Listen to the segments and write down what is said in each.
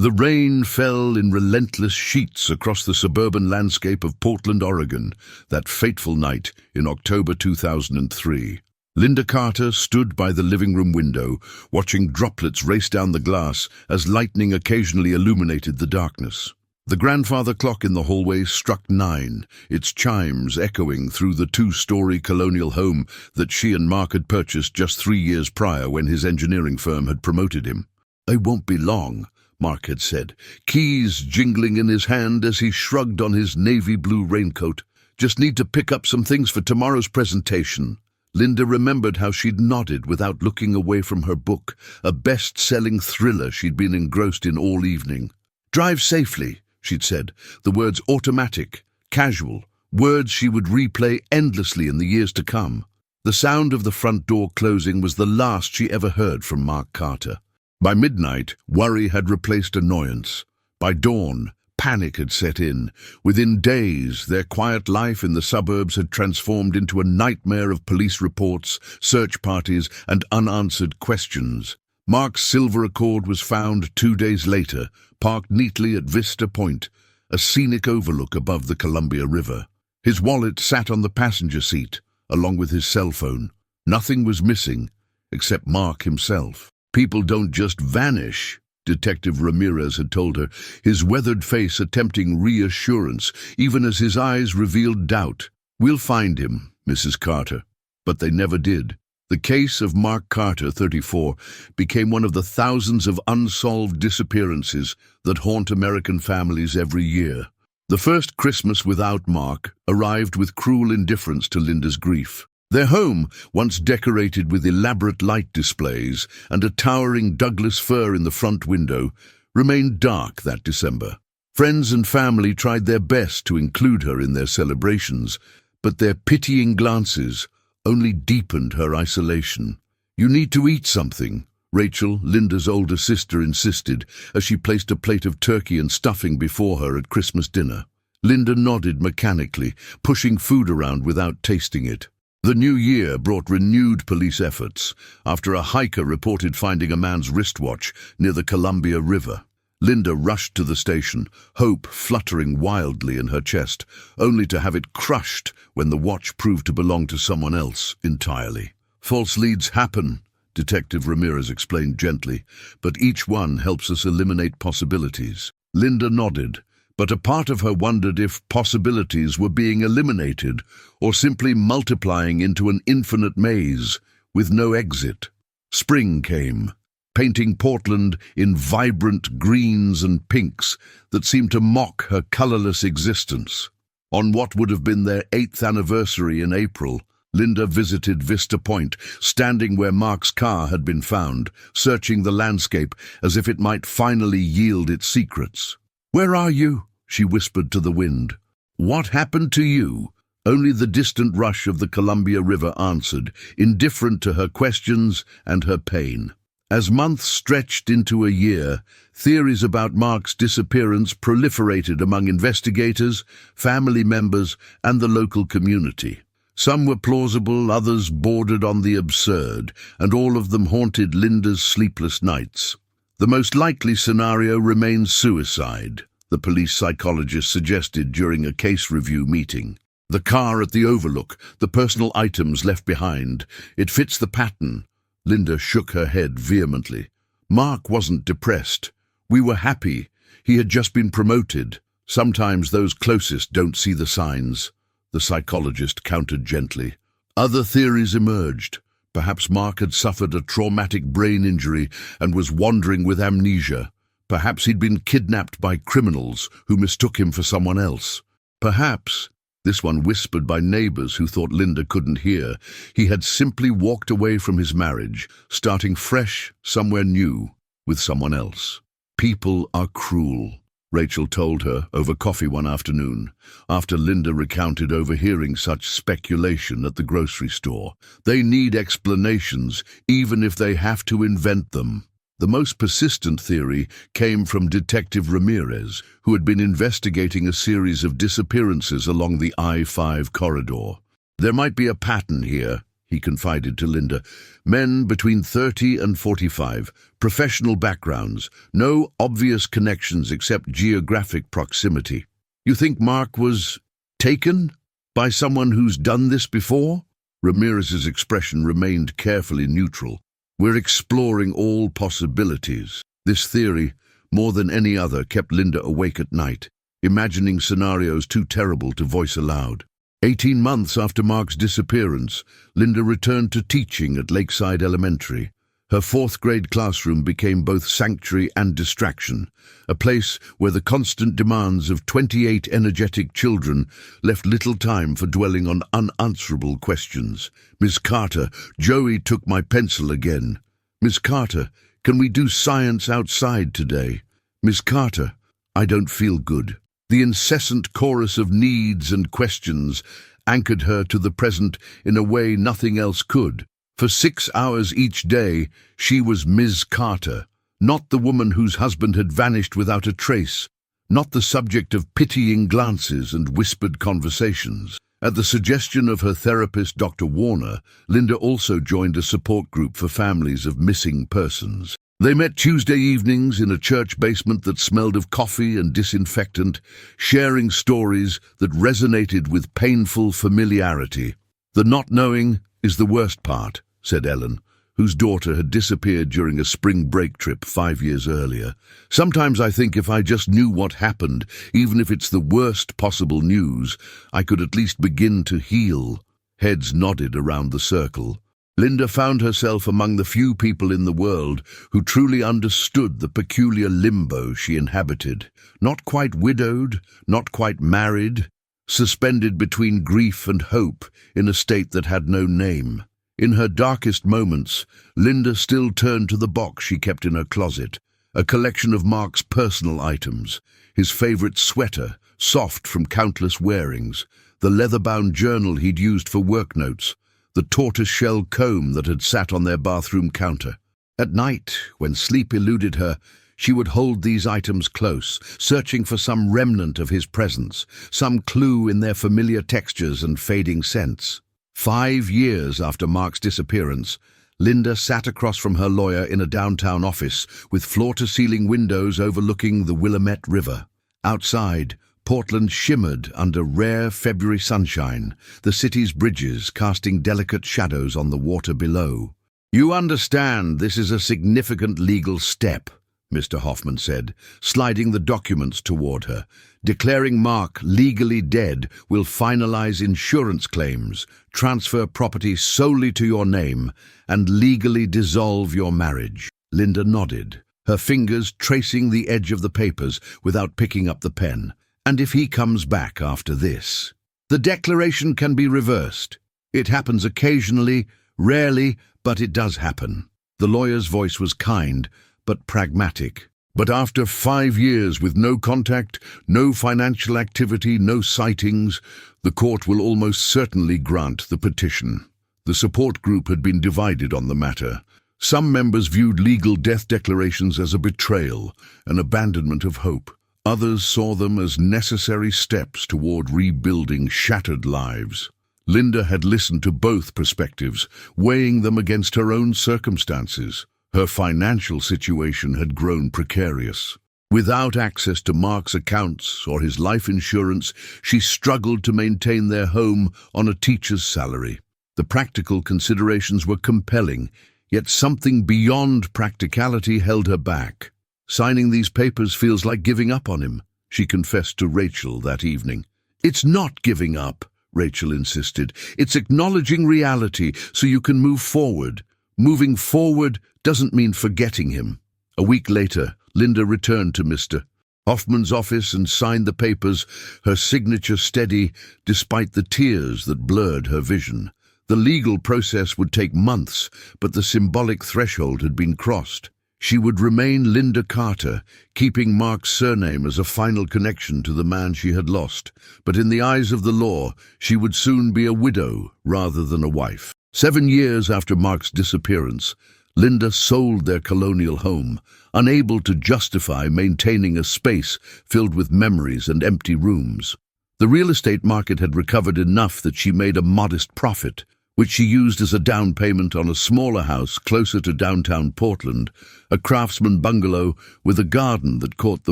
The rain fell in relentless sheets across the suburban landscape of Portland, Oregon, that fateful night in October 2003. Linda Carter stood by the living room window, watching droplets race down the glass as lightning occasionally illuminated the darkness. The grandfather clock in the hallway struck 9, its chimes echoing through the two-story colonial home that she and Mark had purchased just 3 years prior when his engineering firm had promoted him. "I won't be long," Mark had said, keys jingling in his hand as he shrugged on his navy blue raincoat. "Just need to pick up some things for tomorrow's presentation." Linda remembered how she'd nodded without looking away from her book, a best-selling thriller she'd been engrossed in all evening. "Drive safely," she'd said, the words automatic, casual, words she would replay endlessly in the years to come. The sound of the front door closing was the last she ever heard from Mark Carter. By midnight, worry had replaced annoyance. By dawn, panic had set in. Within days, their quiet life in the suburbs had transformed into a nightmare of police reports, search parties, and unanswered questions. Mark's silver Accord was found 2 days later, parked neatly at Vista Point, a scenic overlook above the Columbia River. His wallet sat on the passenger seat, along with his cell phone. Nothing was missing, except Mark himself. "People don't just vanish," Detective Ramirez had told her, his weathered face attempting reassurance, even as his eyes revealed doubt. "We'll find him, Mrs. Carter." But they never did. The case of Mark Carter, 34, became one of the thousands of unsolved disappearances that haunt American families every year. The first Christmas without Mark arrived with cruel indifference to Linda's grief. Their home, once decorated with elaborate light displays and a towering Douglas fir in the front window, remained dark that December. Friends and family tried their best to include her in their celebrations, but their pitying glances only deepened her isolation. "You need to eat something," Rachel, Linda's older sister, insisted as she placed a plate of turkey and stuffing before her at Christmas dinner. Linda nodded mechanically, pushing food around without tasting it. The new year brought renewed police efforts after a hiker reported finding a man's wristwatch near the Columbia River. Linda rushed to the station, hope fluttering wildly in her chest, only to have it crushed when the watch proved to belong to someone else entirely. "False leads happen," Detective Ramirez explained gently, "but each one helps us eliminate possibilities." Linda nodded, but a part of her wondered if possibilities were being eliminated or simply multiplying into an infinite maze with no exit. Spring came, painting Portland in vibrant greens and pinks that seemed to mock her colorless existence. On what would have been their 8th anniversary in April, Linda visited Vista Point, standing where Mark's car had been found, searching the landscape as if it might finally yield its secrets. "Where are you?" she whispered to the wind. "What happened to you?" Only the distant rush of the Columbia River answered, indifferent to her questions and her pain. As months stretched into a year, theories about Mark's disappearance proliferated among investigators, family members, and the local community. Some were plausible, others bordered on the absurd, and all of them haunted Linda's sleepless nights. The most likely scenario remained suicide, the police psychologist suggested during a case review meeting. "The car at the overlook, the personal items left behind, it fits the pattern." Linda shook her head vehemently. "Mark wasn't depressed. We were happy. He had just been promoted. Sometimes those closest don't see the signs," the psychologist countered gently. Other theories emerged. Perhaps Mark had suffered a traumatic brain injury and was wandering with amnesia. Perhaps he'd been kidnapped by criminals who mistook him for someone else. Perhaps, this one whispered by neighbors who thought Linda couldn't hear, he had simply walked away from his marriage, starting fresh somewhere new with someone else. "People are cruel," Rachel told her over coffee one afternoon, after Linda recounted overhearing such speculation at the grocery store. "They need explanations, even if they have to invent them." The most persistent theory came from Detective Ramirez, who had been investigating a series of disappearances along the I-5 corridor. "There might be a pattern here," he confided to Linda. Men between 30 and 45, professional backgrounds, no obvious connections except geographic proximity. You think Mark was taken by someone who's done this before? Ramirez's expression remained carefully neutral. We're exploring all possibilities. This theory, more than any other, kept Linda awake at night, imagining scenarios too terrible to voice aloud. 18 months after Mark's disappearance, Linda returned to teaching at Lakeside Elementary. Her fourth-grade classroom became both sanctuary and distraction, a place where the constant demands of 28 energetic children left little time for dwelling on unanswerable questions. "Miss Carter, Joey took my pencil again. Miss Carter, can we do science outside today? Miss Carter, I don't feel good." The incessant chorus of needs and questions anchored her to the present in a way nothing else could. For 6 hours each day, she was Ms. Carter, not the woman whose husband had vanished without a trace, not the subject of pitying glances and whispered conversations. At the suggestion of her therapist, Dr. Warner, Linda also joined a support group for families of missing persons. They met Tuesday evenings in a church basement that smelled of coffee and disinfectant, sharing stories that resonated with painful familiarity. "The not knowing is the worst part," said Ellen, whose daughter had disappeared during a spring break trip 5 years earlier. "Sometimes I think if I just knew what happened, even if it's the worst possible news, I could at least begin to heal." Heads nodded around the circle. Linda found herself among the few people in the world who truly understood the peculiar limbo she inhabited. Not quite widowed, not quite married, suspended between grief and hope in a state that had no name. In her darkest moments, Linda still turned to the box she kept in her closet, a collection of Mark's personal items, his favorite sweater, soft from countless wearings, the leather-bound journal he'd used for work notes, the tortoise-shell comb that had sat on their bathroom counter. At night, when sleep eluded her, she would hold these items close, searching for some remnant of his presence, some clue in their familiar textures and fading scents. 5 years after Mark's disappearance, Linda sat across from her lawyer in a downtown office with floor-to-ceiling windows overlooking the Willamette River. Outside, Portland shimmered under rare February sunshine, the city's bridges casting delicate shadows on the water below. "You understand this is a significant legal step," Mr. Hoffman said, sliding the documents toward her. "Declaring Mark legally dead will finalize insurance claims, transfer property solely to your name, and legally dissolve your marriage." Linda nodded, her fingers tracing the edge of the papers without picking up the pen. "And if he comes back after this? The declaration can be reversed. It happens occasionally, rarely, but it does happen." The lawyer's voice was kind, but pragmatic. "But after 5 years with no contact, no financial activity, no sightings, the court will almost certainly grant the petition." The support group had been divided on the matter. Some members viewed legal death declarations as a betrayal, an abandonment of hope. Others saw them as necessary steps toward rebuilding shattered lives. Linda had listened to both perspectives, weighing them against her own circumstances. Her financial situation had grown precarious. Without access to Mark's accounts or his life insurance, she struggled to maintain their home on a teacher's salary. The practical considerations were compelling, yet something beyond practicality held her back. "Signing these papers feels like giving up on him," she confessed to Rachel that evening. "It's not giving up," Rachel insisted. "It's acknowledging reality so you can move forward. Moving forward doesn't mean forgetting him." A week later, Linda returned to Mr. Hoffman's office and signed the papers, her signature steady despite the tears that blurred her vision. The legal process would take months, but the symbolic threshold had been crossed. She would remain Linda Carter, keeping Mark's surname as a final connection to the man she had lost. But in the eyes of the law, she would soon be a widow rather than a wife. 7 years after Mark's disappearance, Linda sold their colonial home, unable to justify maintaining a space filled with memories and empty rooms. The real estate market had recovered enough that she made a modest profit. which she used as a down payment on a smaller house closer to downtown Portland, a craftsman bungalow with a garden that caught the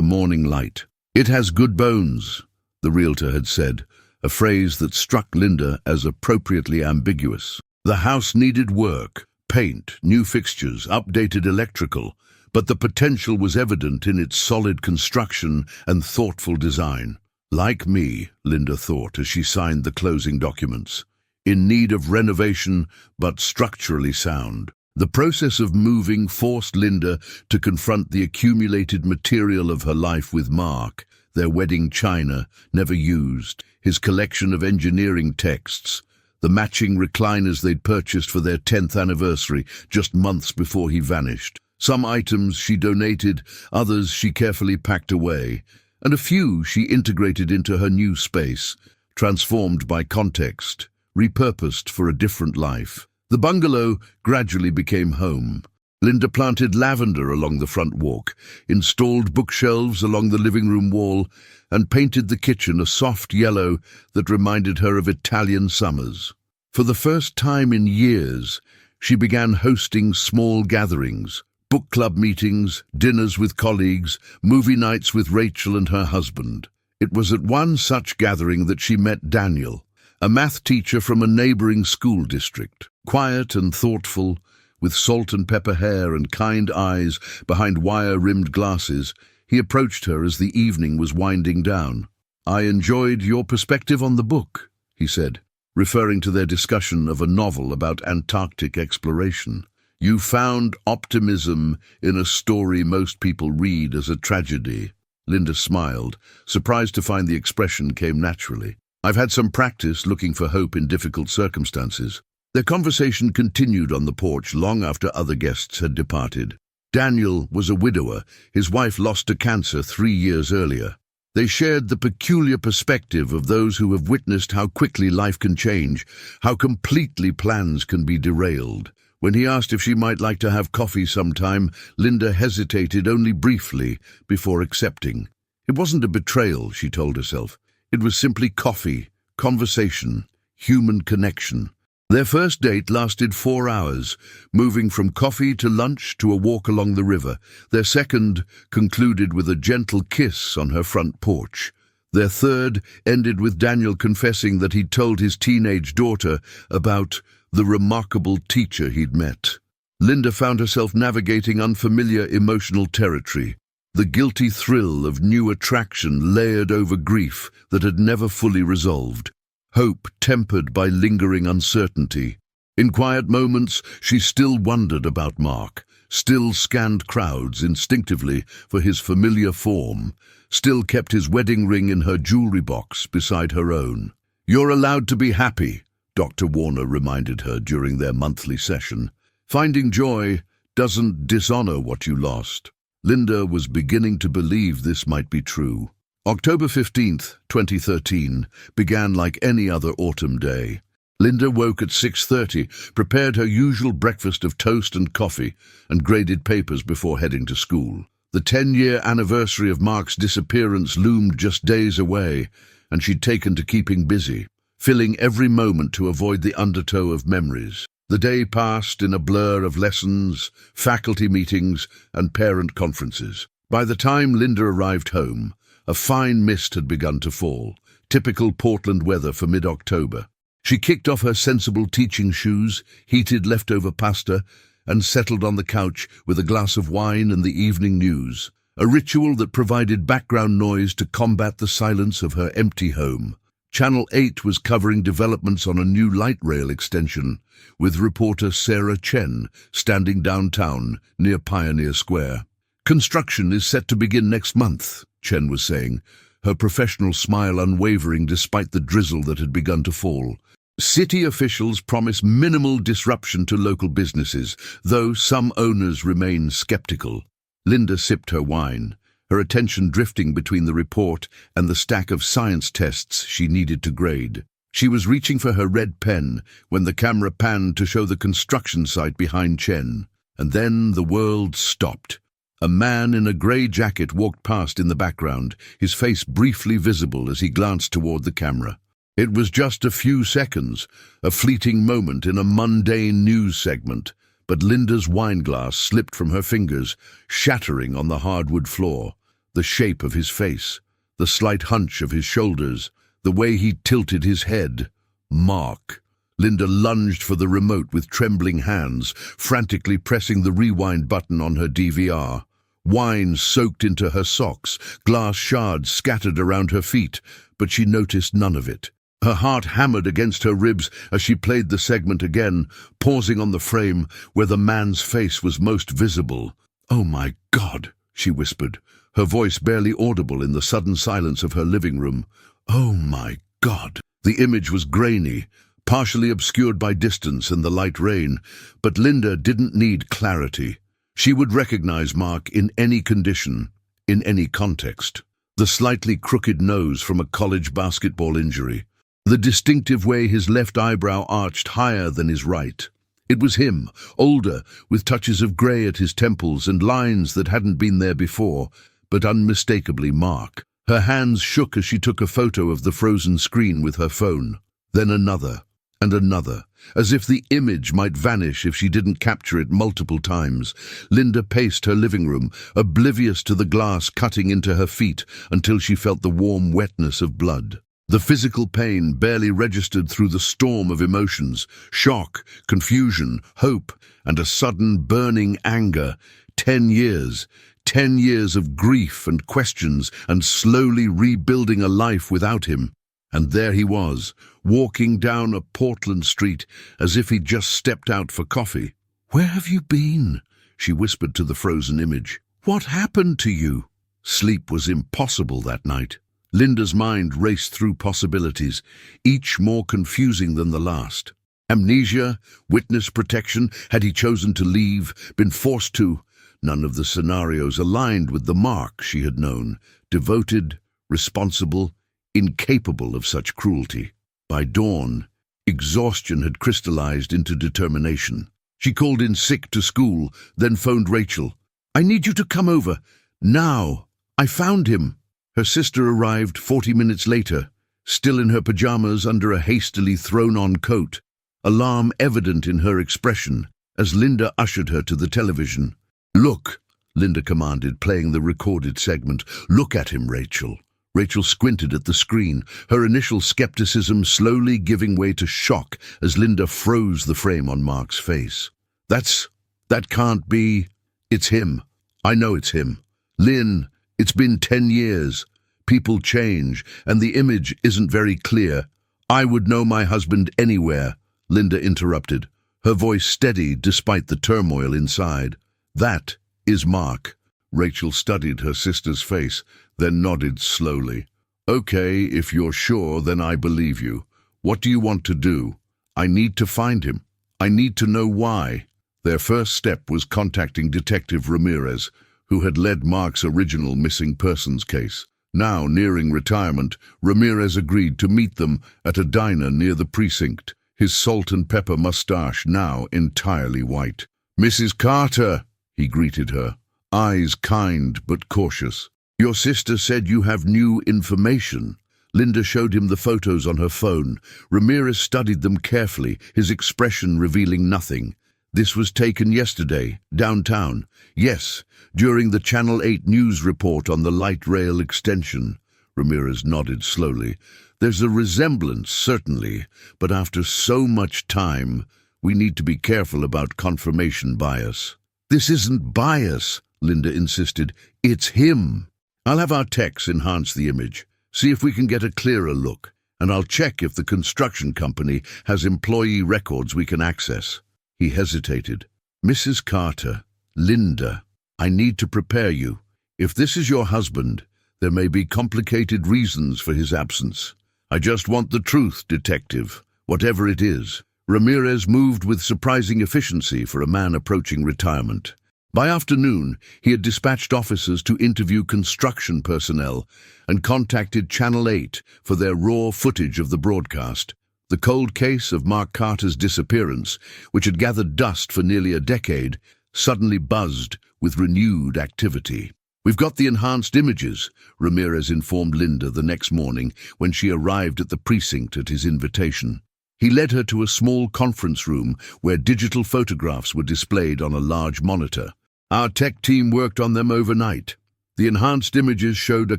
morning light. "It has good bones," the realtor had said, a phrase that struck Linda as appropriately ambiguous. The house needed work, paint, new fixtures, updated electrical, but the potential was evident in its solid construction and thoughtful design. Like me, Linda thought as she signed the closing documents. In need of renovation, but structurally sound. The process of moving forced Linda to confront the accumulated material of her life with Mark, their wedding china, never used, his collection of engineering texts, the matching recliners they'd purchased for their 10th anniversary just months before he vanished. Some items she donated, others she carefully packed away, and a few she integrated into her new space, transformed by context, repurposed for a different life. The bungalow gradually became home. Linda planted lavender along the front walk, installed bookshelves along the living room wall, and painted the kitchen a soft yellow that reminded her of Italian summers. For the first time in years, she began hosting small gatherings, book club meetings, dinners with colleagues, movie nights with Rachel and her husband. It was at one such gathering that she met Daniel, a math teacher from a neighboring school district. Quiet and thoughtful, with salt and pepper hair and kind eyes behind wire-rimmed glasses, he approached her as the evening was winding down. "I enjoyed your perspective on the book," he said, referring to their discussion of a novel about Antarctic exploration. "You found optimism in a story most people read as a tragedy." Linda smiled, surprised to find the expression came naturally. "I've had some practice looking for hope in difficult circumstances." Their conversation continued on the porch long after other guests had departed. Daniel was a widower. His wife lost to cancer 3 years earlier. They shared the peculiar perspective of those who have witnessed how quickly life can change, how completely plans can be derailed. When he asked if she might like to have coffee sometime, Linda hesitated only briefly before accepting. It wasn't a betrayal, she told herself. It was simply coffee, conversation, human connection. Their first date lasted 4 hours, moving from coffee to lunch to a walk along the river. Their second concluded with a gentle kiss on her front porch. Their third ended with Daniel confessing that he'd told his teenage daughter about the remarkable teacher he'd met. Linda found herself navigating unfamiliar emotional territory, the guilty thrill of new attraction layered over grief that had never fully resolved. Hope tempered by lingering uncertainty. In quiet moments, she still wondered about Mark, still scanned crowds instinctively for his familiar form, still kept his wedding ring in her jewelry box beside her own. "You're allowed to be happy," Dr. Warner reminded her during their monthly session. "Finding joy doesn't dishonor what you lost." Linda was beginning to believe this might be true. October 15th, 2013, began like any other autumn day. Linda woke at 6:30, prepared her usual breakfast of toast and coffee, and graded papers before heading to school. The 10-year anniversary of Mark's disappearance loomed just days away, and she'd taken to keeping busy, filling every moment to avoid the undertow of memories. The day passed in a blur of lessons, faculty meetings, and parent conferences. By the time Linda arrived home, a fine mist had begun to fall, typical Portland weather for mid-October. She kicked off her sensible teaching shoes, heated leftover pasta, and settled on the couch with a glass of wine and the evening news, a ritual that provided background noise to combat the silence of her empty home. Channel 8 was covering developments on a new light rail extension, with reporter Sarah Chen standing downtown near Pioneer Square. "Construction is set to begin next month," Chen was saying, her professional smile unwavering despite the drizzle that had begun to fall. "City officials promise minimal disruption to local businesses, though some owners remain skeptical." Linda sipped her wine, her attention drifting between the report and the stack of science tests she needed to grade. She was reaching for her red pen when the camera panned to show the construction site behind Chen, and then the world stopped. A man in a grey jacket walked past in the background, his face briefly visible as he glanced toward the camera. It was just a few seconds, a fleeting moment in a mundane news segment, but Linda's wineglass slipped from her fingers, shattering on the hardwood floor. The shape of his face, the slight hunch of his shoulders, the way he tilted his head. Mark. Linda lunged for the remote with trembling hands, frantically pressing the rewind button on her DVR. Wine soaked into her socks, glass shards scattered around her feet, but she noticed none of it. Her heart hammered against her ribs as she played the segment again, pausing on the frame where the man's face was most visible. "Oh my God," she whispered, her voice barely audible in the sudden silence of her living room. "Oh my God." The image was grainy, partially obscured by distance and the light rain, but Linda didn't need clarity. She would recognize Mark in any condition, in any context. The slightly crooked nose from a college basketball injury, the distinctive way his left eyebrow arched higher than his right. It was him, older, with touches of grey at his temples and lines that hadn't been there before, but unmistakably Mark. Her hands shook as she took a photo of the frozen screen with her phone. Then another, and another, as if the image might vanish if she didn't capture it multiple times. Linda paced her living room, oblivious to the glass cutting into her feet until she felt the warm wetness of blood. The physical pain barely registered through the storm of emotions, shock, confusion, hope, and a sudden burning anger. 10 years. 10 years of grief and questions and slowly rebuilding a life without him. And there he was, walking down a Portland street as if he'd just stepped out for coffee. "Where have you been?" she whispered to the frozen image. "What happened to you?" Sleep was impossible that night. Linda's mind raced through possibilities, each more confusing than the last. Amnesia, witness protection, had he chosen to leave, been forced to? None of the scenarios aligned with the Mark she had known, devoted, responsible, incapable of such cruelty. By dawn, exhaustion had crystallized into determination. She called in sick to school, then phoned Rachel. "I need you to come over. Now. I found him." Her sister arrived 40 minutes later, still in her pajamas under a hastily thrown-on coat, alarm evident in her expression as Linda ushered her to the television. "Look," Linda commanded, playing the recorded segment. "Look at him, Rachel." Rachel squinted at the screen, her initial skepticism slowly giving way to shock as Linda froze the frame on Mark's face. That can't be. It's him. I know it's him. Lynn, it's been 10 years. People change, and the image isn't very clear. I would know my husband anywhere," Linda interrupted, her voice steady despite the turmoil inside. "That is Mark." Rachel studied her sister's face, then nodded slowly. "Okay, if you're sure, then I believe you. What do you want to do?" "I need to find him. I need to know why." Their first step was contacting Detective Ramirez, who had led Mark's original missing persons case. Now nearing retirement, Ramirez agreed to meet them at a diner near the precinct, his salt and pepper mustache now entirely white. "Mrs. Carter," he greeted her, eyes kind but cautious. "Your sister said you have new information." Linda showed him the photos on her phone. Ramirez studied them carefully, his expression revealing nothing. "This was taken yesterday, downtown." "Yes, during the Channel 8 news report on the light rail extension." Ramirez nodded slowly. "There's a resemblance, certainly, but after so much time, we need to be careful about confirmation bias." "This isn't bias," Linda insisted. "It's him." "I'll have our techs enhance the image, see if we can get a clearer look, and I'll check if the construction company has employee records we can access." He hesitated. "Mrs. Carter, Linda, I need to prepare you. If this is your husband, there may be complicated reasons for his absence. I just want the truth, detective, whatever it is." Ramirez moved with surprising efficiency for a man approaching retirement. By afternoon, he had dispatched officers to interview construction personnel and contacted Channel 8 for their raw footage of the broadcast. The cold case of Mark Carter's disappearance, which had gathered dust for nearly a decade, suddenly buzzed with renewed activity. "We've got the enhanced images," Ramirez informed Linda the next morning when she arrived at the precinct at his invitation. He led her to a small conference room where digital photographs were displayed on a large monitor. "Our tech team worked on them overnight. The enhanced images showed a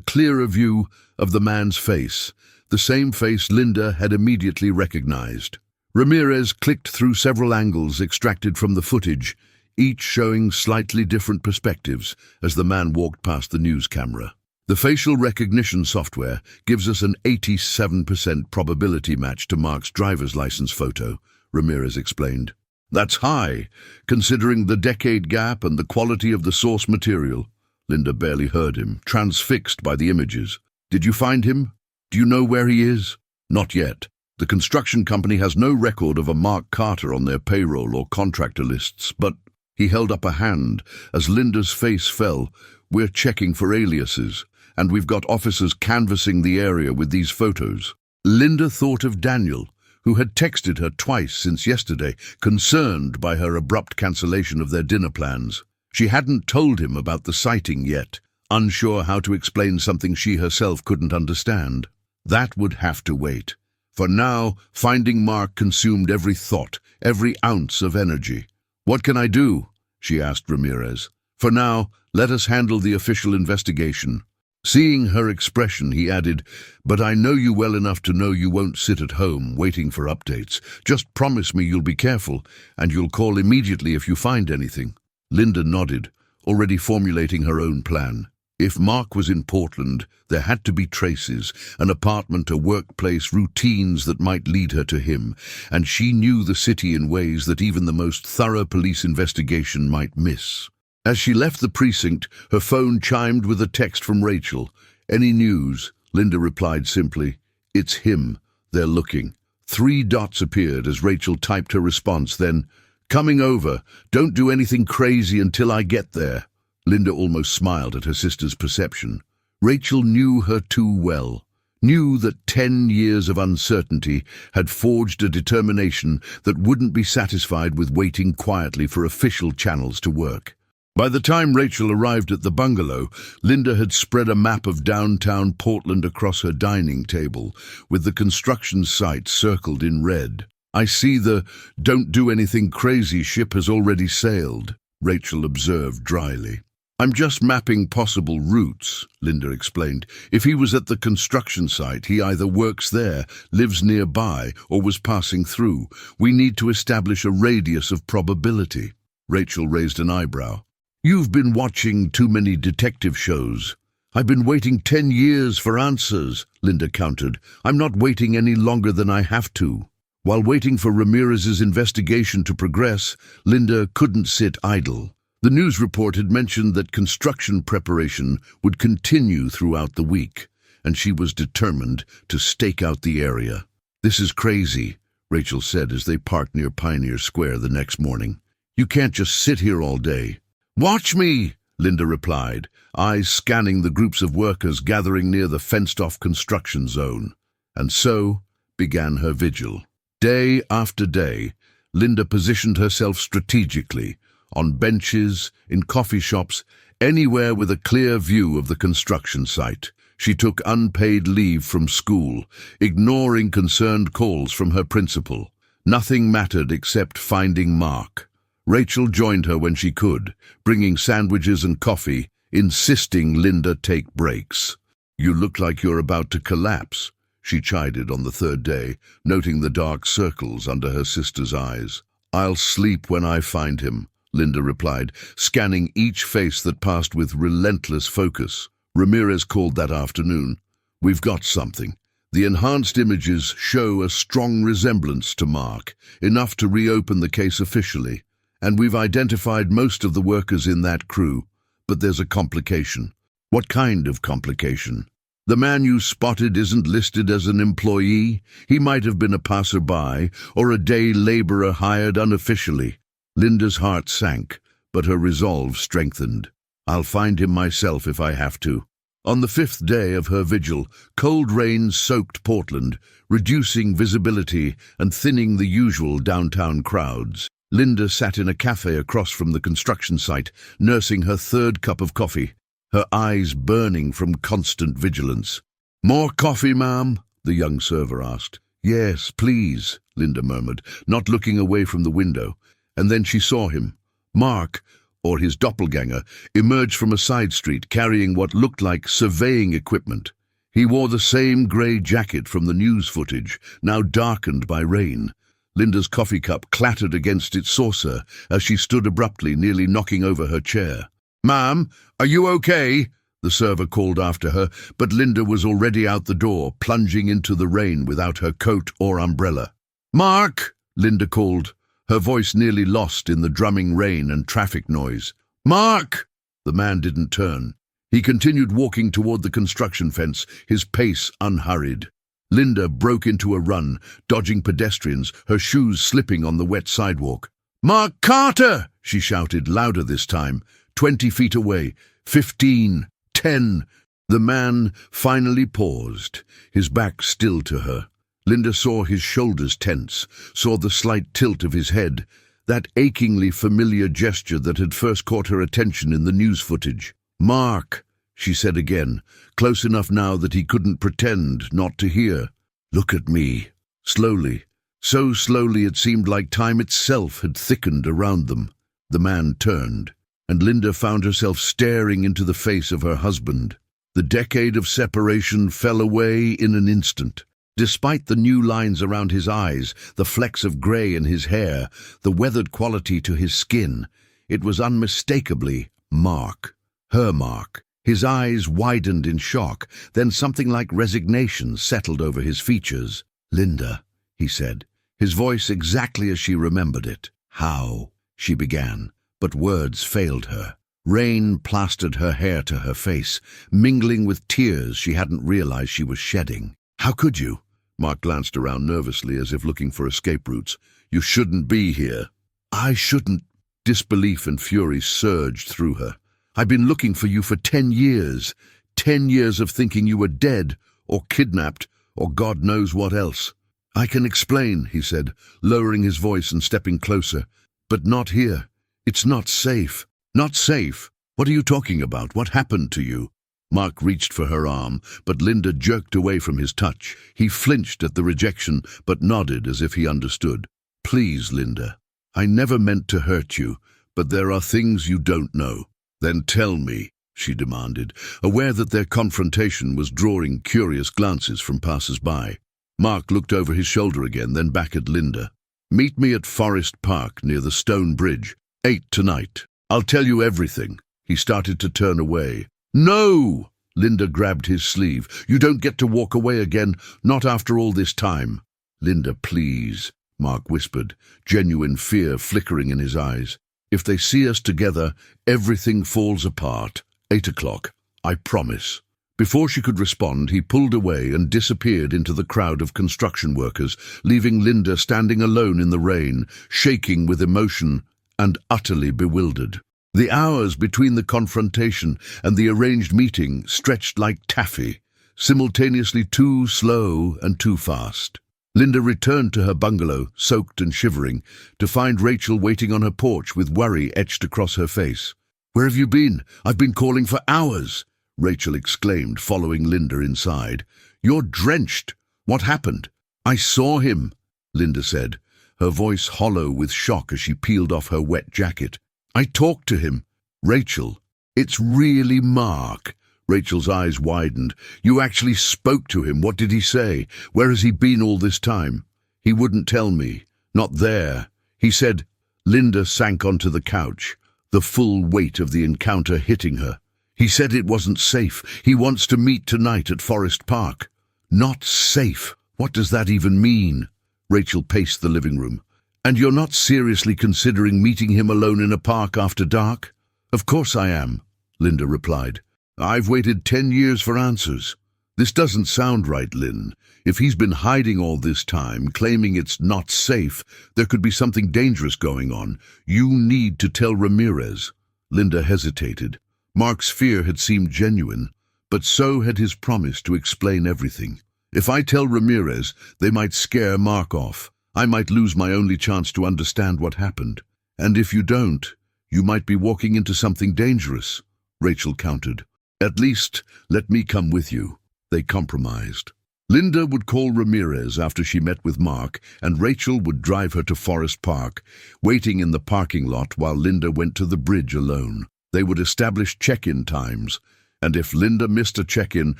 clearer view of the man's face, the same face Linda had immediately recognized." Ramirez clicked through several angles extracted from the footage, each showing slightly different perspectives as the man walked past the news camera. "The facial recognition software gives us an 87% probability match to Mark's driver's license photo," Ramirez explained. "That's high, considering the decade gap and the quality of the source material." Linda barely heard him, transfixed by the images. "Did you find him? Do you know where he is?" "Not yet. The construction company has no record of a Mark Carter on their payroll or contractor lists, but—" He held up a hand as Linda's face fell. "We're checking for aliases, and we've got officers canvassing the area with these photos." Linda thought of Daniel, who had texted her twice since yesterday, concerned by her abrupt cancellation of their dinner plans. She hadn't told him about the sighting yet, unsure how to explain something she herself couldn't understand. That would have to wait. For now, finding Mark consumed every thought, every ounce of energy. "What can I do?" she asked Ramirez. "For now, let us handle the official investigation." Seeing her expression, he added, "But I know you well enough to know you won't sit at home waiting for updates. Just promise me you'll be careful, and you'll call immediately if you find anything." Linda nodded, already formulating her own plan. If Mark was in Portland, there had to be traces, an apartment, a workplace, routines that might lead her to him, and she knew the city in ways that even the most thorough police investigation might miss. As she left the precinct, her phone chimed with a text from Rachel. "Any news?" Linda replied simply, "It's him. They're looking." 3 dots appeared as Rachel typed her response, then, "Coming over. Don't do anything crazy until I get there." Linda almost smiled at her sister's perception. Rachel knew her too well, knew that 10 years of uncertainty had forged a determination that wouldn't be satisfied with waiting quietly for official channels to work. By the time Rachel arrived at the bungalow, Linda had spread a map of downtown Portland across her dining table, with the construction site circled in red. "I see the 'don't do anything crazy' ship has already sailed," Rachel observed dryly. "I'm just mapping possible routes," Linda explained. "If he was at the construction site, he either works there, lives nearby, or was passing through. We need to establish a radius of probability." Rachel raised an eyebrow. "You've been watching too many detective shows." "I've been waiting 10 years for answers," Linda countered. "I'm not waiting any longer than I have to." While waiting for Ramirez's investigation to progress, Linda couldn't sit idle. The news report had mentioned that construction preparation would continue throughout the week, and she was determined to stake out the area. "This is crazy," Rachel said as they parked near Pioneer Square the next morning. "You can't just sit here all day." "Watch me," Linda replied, eyes scanning the groups of workers gathering near the fenced-off construction zone. And so began her vigil. Day after day, Linda positioned herself strategically, on benches, in coffee shops, anywhere with a clear view of the construction site. She took unpaid leave from school, ignoring concerned calls from her principal. Nothing mattered except finding Mark. Rachel joined her when she could, bringing sandwiches and coffee, insisting Linda take breaks. "You look like you're about to collapse," she chided on the 3rd day, noting the dark circles under her sister's eyes. "I'll sleep when I find him," Linda replied, scanning each face that passed with relentless focus. Ramirez called that afternoon. "We've got something. The enhanced images show a strong resemblance to Mark, enough to reopen the case officially. And we've identified most of the workers in that crew. But there's a complication." "What kind of complication?" "The man you spotted isn't listed as an employee. He might have been a passerby or a day laborer hired unofficially." Linda's heart sank, but her resolve strengthened. "I'll find him myself if I have to." On the 5th day of her vigil, cold rain soaked Portland, reducing visibility and thinning the usual downtown crowds. Linda sat in a cafe across from the construction site, nursing her 3rd cup of coffee. her eyes burning from constant vigilance. "More coffee, ma'am?" the young server asked. "Yes, please," Linda murmured, not looking away from the window, and then she saw him. Mark, or his doppelganger, emerged from a side street carrying what looked like surveying equipment. He wore the same grey jacket from the news footage, now darkened by rain. Linda's coffee cup clattered against its saucer as she stood abruptly, nearly knocking over her chair. "Ma'am, are you okay?" the server called after her, but Linda was already out the door, plunging into the rain without her coat or umbrella. "Mark!" Linda called, her voice nearly lost in the drumming rain and traffic noise. "Mark!" The man didn't turn. He continued walking toward the construction fence, his pace unhurried. Linda broke into a run, dodging pedestrians, her shoes slipping on the wet sidewalk. "Mark Carter!" she shouted, louder this time. 20 feet away. 15. 10. The man finally paused, his back still to her. Linda saw his shoulders tense, saw the slight tilt of his head, that achingly familiar gesture that had first caught her attention in the news footage. "Mark," she said again, close enough now that he couldn't pretend not to hear. "Look at me." Slowly, so slowly it seemed like time itself had thickened around them. The man turned, and Linda found herself staring into the face of her husband. The decade of separation fell away in an instant. Despite the new lines around his eyes, the flecks of grey in his hair, the weathered quality to his skin, it was unmistakably Mark. Her Mark. His eyes widened in shock, then something like resignation settled over his features. "Linda," he said, his voice exactly as she remembered it. "How?" she began, but words failed her. Rain plastered her hair to her face, mingling with tears she hadn't realized she was shedding. "How could you?" Mark glanced around nervously as if looking for escape routes. "You shouldn't be here." "I shouldn't." Disbelief and fury surged through her. "I've been looking for you for 10 years. 10 years of thinking you were dead, or kidnapped, or God knows what else." "I can explain," he said, lowering his voice and stepping closer. "But not here. It's not safe." "Not safe? What are you talking about? What happened to you?" Mark reached for her arm, but Linda jerked away from his touch. He flinched at the rejection, but nodded as if he understood. "Please, Linda. I never meant to hurt you, but there are things you don't know." "Then tell me," she demanded, aware that their confrontation was drawing curious glances from passers-by. Mark looked over his shoulder again, then back at Linda. "Meet me at Forest Park near the Stone Bridge. 8 tonight. I'll tell you everything." He started to turn away. "No!" Linda grabbed his sleeve. "You don't get to walk away again, not after all this time." "Linda, please," Mark whispered, genuine fear flickering in his eyes. "If they see us together, everything falls apart. 8 o'clock. I promise." Before she could respond, he pulled away and disappeared into the crowd of construction workers, leaving Linda standing alone in the rain, shaking with emotion and utterly bewildered. The hours between the confrontation and the arranged meeting stretched like taffy, simultaneously too slow and too fast. Linda returned to her bungalow, soaked and shivering, to find Rachel waiting on her porch with worry etched across her face. "Where have you been? I've been calling for hours," Rachel exclaimed, following Linda inside. "You're drenched. What happened?" "I saw him," Linda said, her voice hollow with shock as she peeled off her wet jacket. "I talked to him." "Rachel, it's really Mark." Rachel's eyes widened. "You actually spoke to him. What did he say? Where has he been all this time?" "He wouldn't tell me. Not there. He said—" Linda sank onto the couch, the full weight of the encounter hitting her. "He said it wasn't safe. He wants to meet tonight at Forest Park." "Not safe? What does that even mean?" Rachel paced the living room. "And you're not seriously considering meeting him alone in a park after dark?" "Of course I am," Linda replied. "I've waited 10 years for answers. This doesn't sound right, Lynn. If he's been hiding all this time, claiming it's not safe, there could be something dangerous going on. You need to tell Ramirez." Linda hesitated. Mark's fear had seemed genuine, but so had his promise to explain everything. "If I tell Ramirez, they might scare Mark off. I might lose my only chance to understand what happened. And if you don't, you might be walking into something dangerous," Rachel countered. At least, let me come with you. They compromised. Linda would call Ramirez after she met with Mark, and Rachel would drive her to Forest Park, waiting in the parking lot while Linda went to the bridge alone. They would establish check-in times, and if Linda missed a check-in,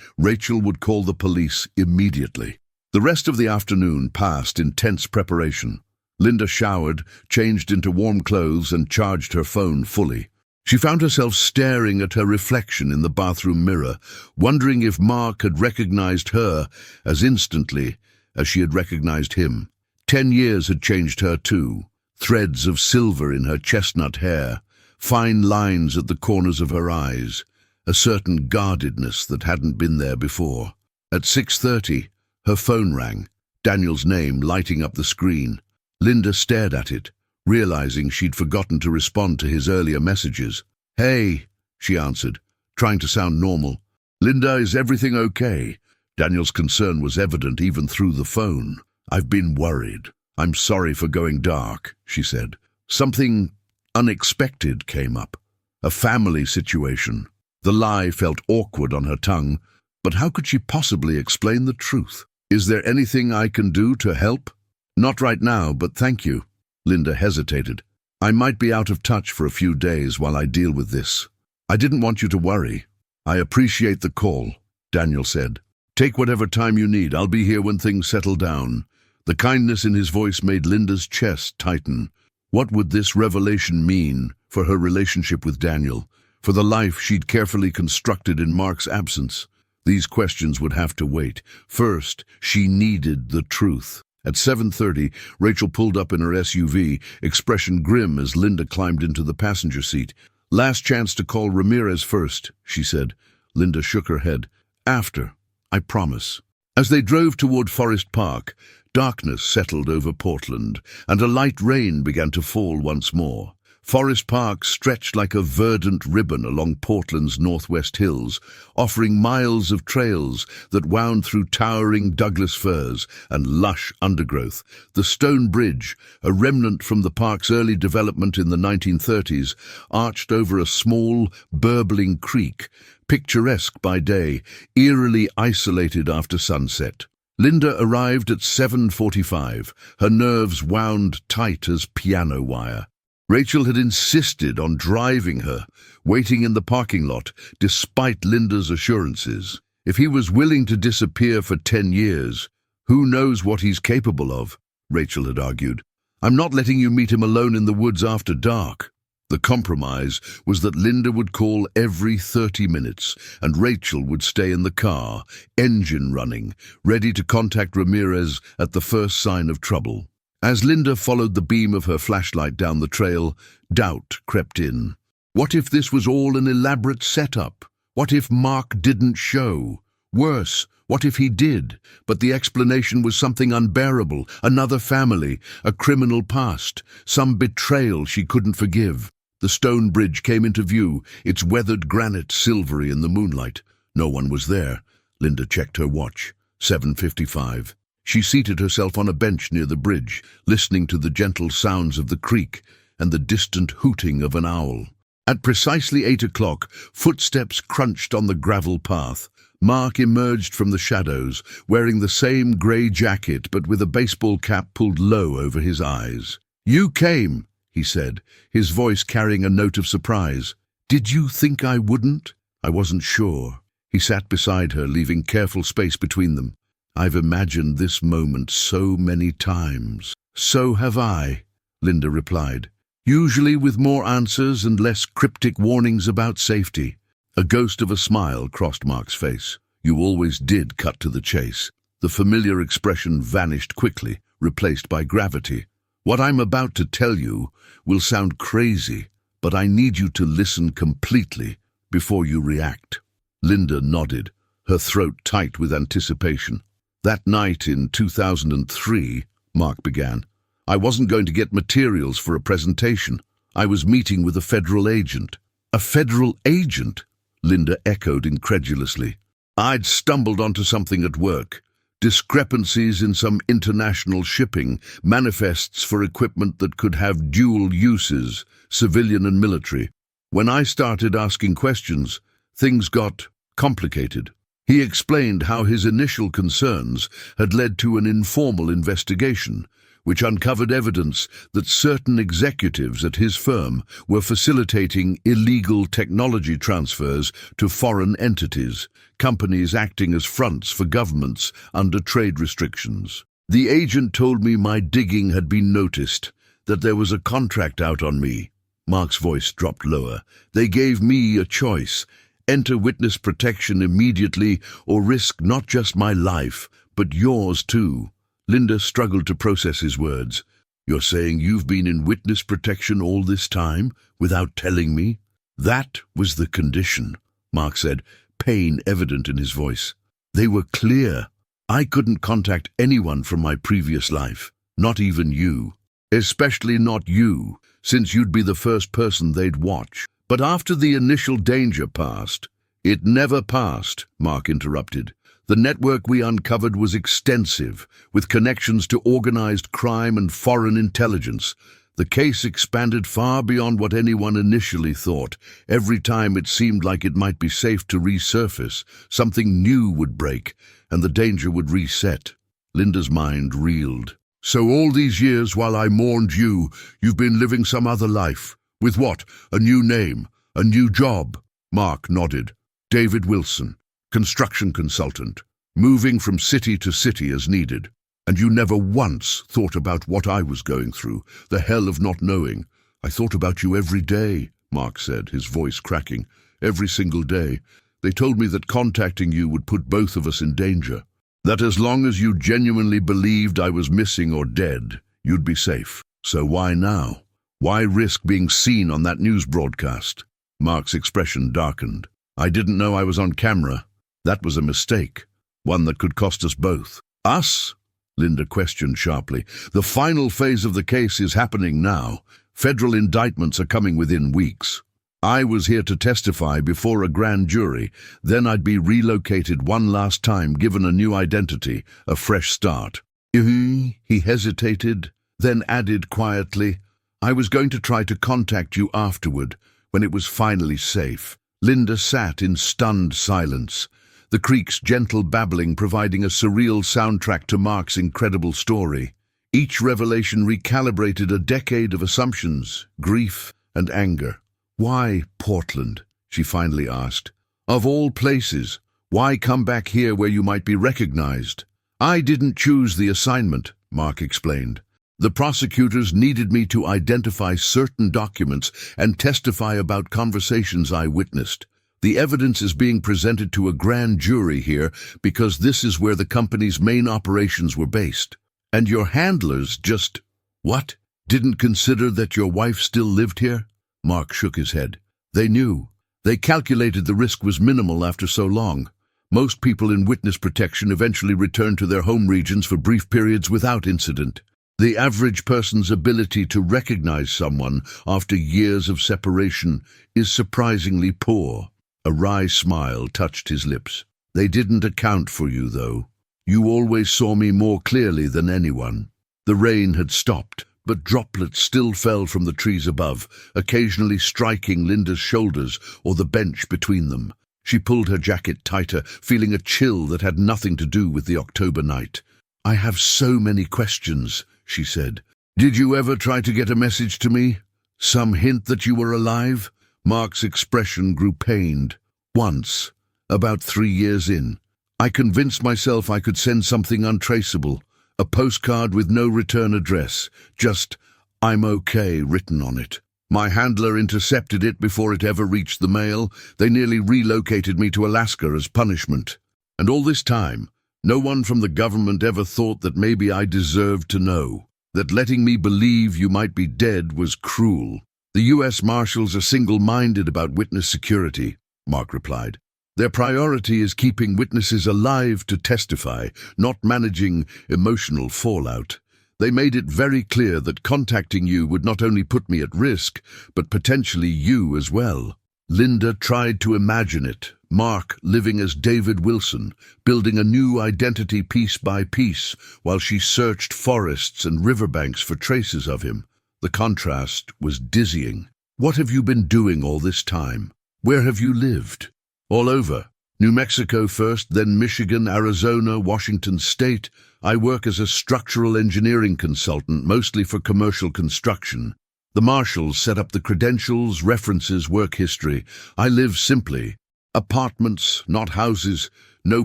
Rachel would call the police immediately. The rest of the afternoon passed in tense preparation. Linda showered, changed into warm clothes, and charged her phone fully. She found herself staring at her reflection in the bathroom mirror, wondering if Mark had recognized her as instantly as she had recognized him. 10 years had changed her too. Threads of silver in her chestnut hair, fine lines at the corners of her eyes, a certain guardedness that hadn't been there before. At 6:30, her phone rang, Daniel's name lighting up the screen. Linda stared at it, realizing she'd forgotten to respond to his earlier messages. "Hey," she answered, trying to sound normal. "Linda, is everything okay?" Daniel's concern was evident even through the phone. "I've been worried. I'm sorry for going dark," she said. Something unexpected came up. A family situation. The lie felt awkward on her tongue, but how could she possibly explain the truth? "Is there anything I can do to help?" "Not right now, but thank you." Linda hesitated. "I might be out of touch for a few days while I deal with this." "I didn't want you to worry." "I appreciate the call," Daniel said. "Take whatever time you need. I'll be here when things settle down." The kindness in his voice made Linda's chest tighten. What would this revelation mean for her relationship with Daniel, for the life she'd carefully constructed in Mark's absence? These questions would have to wait. First, she needed the truth. At 7:30, Rachel pulled up in her SUV, expression grim as Linda climbed into the passenger seat. "Last chance to call Ramirez first," she said. Linda shook her head. "After, I promise." As they drove toward Forest Park, darkness settled over Portland, and a light rain began to fall once more. Forest Park stretched like a verdant ribbon along Portland's northwest hills, offering miles of trails that wound through towering Douglas firs and lush undergrowth. The Stone Bridge, a remnant from the park's early development in the 1930s, arched over a small, burbling creek, picturesque by day, eerily isolated after sunset. Linda arrived at 7:45, her nerves wound tight as piano wire. Rachel had insisted on driving her, waiting in the parking lot, despite Linda's assurances. If he was willing to disappear for 10 years, who knows what he's capable of, Rachel had argued. "I'm not letting you meet him alone in the woods after dark." The compromise was that Linda would call every 30 minutes, and Rachel would stay in the car, engine running, ready to contact Ramirez at the first sign of trouble. As Linda followed the beam of her flashlight down the trail, doubt crept in. What if this was all an elaborate setup? What if Mark didn't show? Worse, what if he did, but the explanation was something unbearable, another family, a criminal past, some betrayal she couldn't forgive? The Stone Bridge came into view, its weathered granite silvery in the moonlight. No one was there. Linda checked her watch. 7:55. She seated herself on a bench near the bridge, listening to the gentle sounds of the creek and the distant hooting of an owl. At precisely 8 o'clock, footsteps crunched on the gravel path. Mark emerged from the shadows, wearing the same grey jacket but with a baseball cap pulled low over his eyes. "You came," he said, his voice carrying a note of surprise. "Did you think I wouldn't?" "I wasn't sure." He sat beside her, leaving careful space between them. "I've imagined this moment so many times." "So have I," Linda replied, usually with more answers and less cryptic warnings about safety. A ghost of a smile crossed Mark's face. "You always did cut to the chase." The familiar expression vanished quickly, replaced by gravity. "What I'm about to tell you will sound crazy, but I need you to listen completely before you react." Linda nodded, her throat tight with anticipation. "That night in 2003, Mark began, I wasn't going to get materials for a presentation. I was meeting with a federal agent." "A federal agent?" Linda echoed incredulously. "I'd stumbled onto something at work. Discrepancies in some international shipping, manifests for equipment that could have dual uses, civilian and military. When I started asking questions, things got complicated. He explained how his initial concerns had led to an informal investigation, which uncovered evidence that certain executives at his firm were facilitating illegal technology transfers to foreign entities, companies acting as fronts for governments under trade restrictions. The agent told me my digging had been noticed, that there was a contract out on me. Mark's voice dropped lower. They gave me a choice: enter witness protection immediately or risk not just my life, but yours too. Linda struggled to process his words. You're saying you've been in witness protection all this time, without telling me? That was the condition, Mark said, pain evident in his voice. They were clear. I couldn't contact anyone from my previous life, not even you. Especially not you, since you'd be the first person they'd watch. But after the initial danger passed— It never passed, Mark interrupted. The network we uncovered was extensive, with connections to organized crime and foreign intelligence. The case expanded far beyond what anyone initially thought. Every time it seemed like it might be safe to resurface, something new would break, and the danger would reset. Linda's mind reeled. So all these years while I mourned you, you've been living some other life. With what? A new name? A new job? Mark nodded. David Wilson, construction consultant, moving from city to city as needed. And you never once thought about what I was going through, the hell of not knowing. I thought about you every day, Mark said, his voice cracking. Every single day. They told me that contacting you would put both of us in danger. That as long as you genuinely believed I was missing or dead, you'd be safe. So why now? Why risk being seen on that news broadcast? Mark's expression darkened. I didn't know I was on camera. That was a mistake. One that could cost us both. Us? Linda questioned sharply. The final phase of the case is happening now. Federal indictments are coming within weeks. I was here to testify before a grand jury. Then I'd be relocated one last time, given a new identity, a fresh start. He hesitated, then added quietly, I was going to try to contact you afterward, when it was finally safe. Linda sat in stunned silence, the creek's gentle babbling providing a surreal soundtrack to Mark's incredible story. Each revelation recalibrated a decade of assumptions, grief, and anger. Why Portland? She finally asked. Of all places, why come back here where you might be recognized? I didn't choose the assignment, Mark explained. The prosecutors needed me to identify certain documents and testify about conversations I witnessed. The evidence is being presented to a grand jury here because this is where the company's main operations were based. And your handlers just— What? Didn't consider that your wife still lived here? Mark shook his head. They knew. They calculated the risk was minimal after so long. Most people in witness protection eventually return to their home regions for brief periods without incident. The average person's ability to recognize someone after years of separation is surprisingly poor. A wry smile touched his lips. They didn't account for you, though. You always saw me more clearly than anyone. The rain had stopped, but droplets still fell from the trees above, occasionally striking Linda's shoulders or the bench between them. She pulled her jacket tighter, feeling a chill that had nothing to do with the October night. I have so many questions, she said. Did you ever try to get a message to me? Some hint that you were alive? Mark's expression grew pained. Once, about 3 years in, I convinced myself I could send something untraceable, a postcard with no return address, just, I'm okay, written on it. My handler intercepted it before it ever reached the mail. They nearly relocated me to Alaska as punishment. And all this time, no one from the government ever thought that maybe I deserved to know, that letting me believe you might be dead was cruel. The U.S. Marshals are single-minded about witness security, Mark replied. Their priority is keeping witnesses alive to testify, not managing emotional fallout. They made it very clear that contacting you would not only put me at risk, but potentially you as well. Linda tried to imagine it, Mark living as David Wilson, building a new identity piece by piece, while she searched forests and riverbanks for traces of him. The contrast was dizzying. What have you been doing all this time? Where have you lived? All over. New Mexico first, then Michigan, Arizona, Washington State. I work as a structural engineering consultant, mostly for commercial construction. The marshals set up the credentials, references, work history. I live simply. Apartments, not houses. No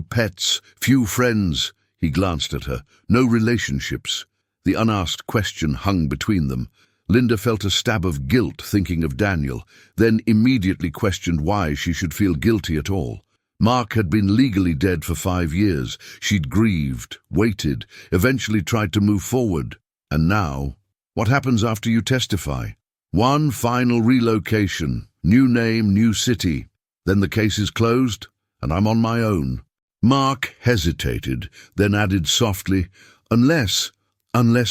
pets, few friends. He glanced at her. No relationships. The unasked question hung between them. Linda felt a stab of guilt thinking of Daniel, then immediately questioned why she should feel guilty at all. Mark had been legally dead for 5 years. She'd grieved, waited, eventually tried to move forward. And now, what happens after you testify? One final relocation, new name, new city. Then the case is closed, and I'm on my own. Mark hesitated, then added softly, Unless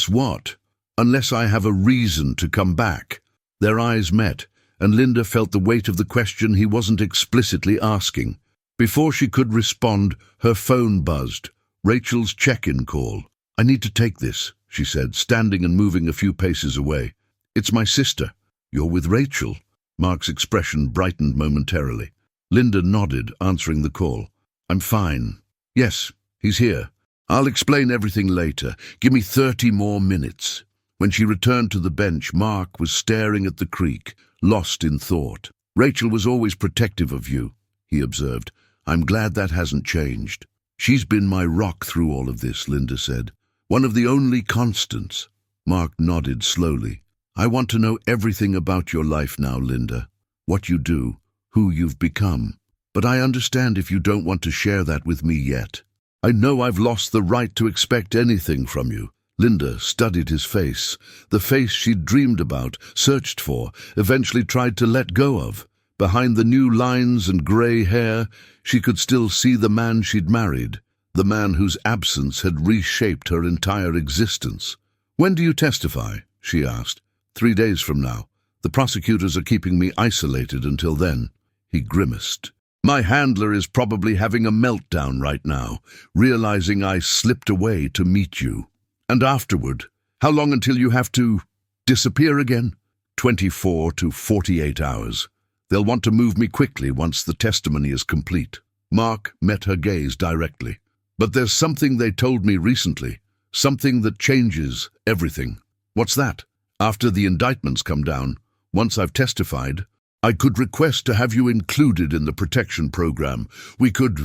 what? Unless I have a reason to come back. Their eyes met, and Linda felt the weight of the question he wasn't explicitly asking. Before she could respond, her phone buzzed. Rachel's check-in call. I need to take this, she said, standing and moving a few paces away. It's my sister. You're with Rachel? Mark's expression brightened momentarily. Linda nodded, answering the call. I'm fine. Yes, he's here. I'll explain everything later. Give me 30 more minutes. When she returned to the bench, Mark was staring at the creek, lost in thought. Rachel was always protective of you, he observed. I'm glad that hasn't changed. She's been my rock through all of this, Linda said. One of the only constants. Mark nodded slowly. I want to know everything about your life now, Linda. What you do, who you've become. But I understand if you don't want to share that with me yet. I know I've lost the right to expect anything from you. Linda studied his face, the face she'd dreamed about, searched for, eventually tried to let go of. Behind the new lines and grey hair, she could still see the man she'd married, the man whose absence had reshaped her entire existence. When do you testify? She asked. 3 days from now. The prosecutors are keeping me isolated until then. He grimaced. My handler is probably having a meltdown right now, realizing I slipped away to meet you. And afterward, how long until you have to disappear again? 24 to 48 hours. They'll want to move me quickly once the testimony is complete. Mark met her gaze directly. But there's something they told me recently, something that changes everything. What's that? After the indictments come down, once I've testified, I could request to have you included in the protection program. We could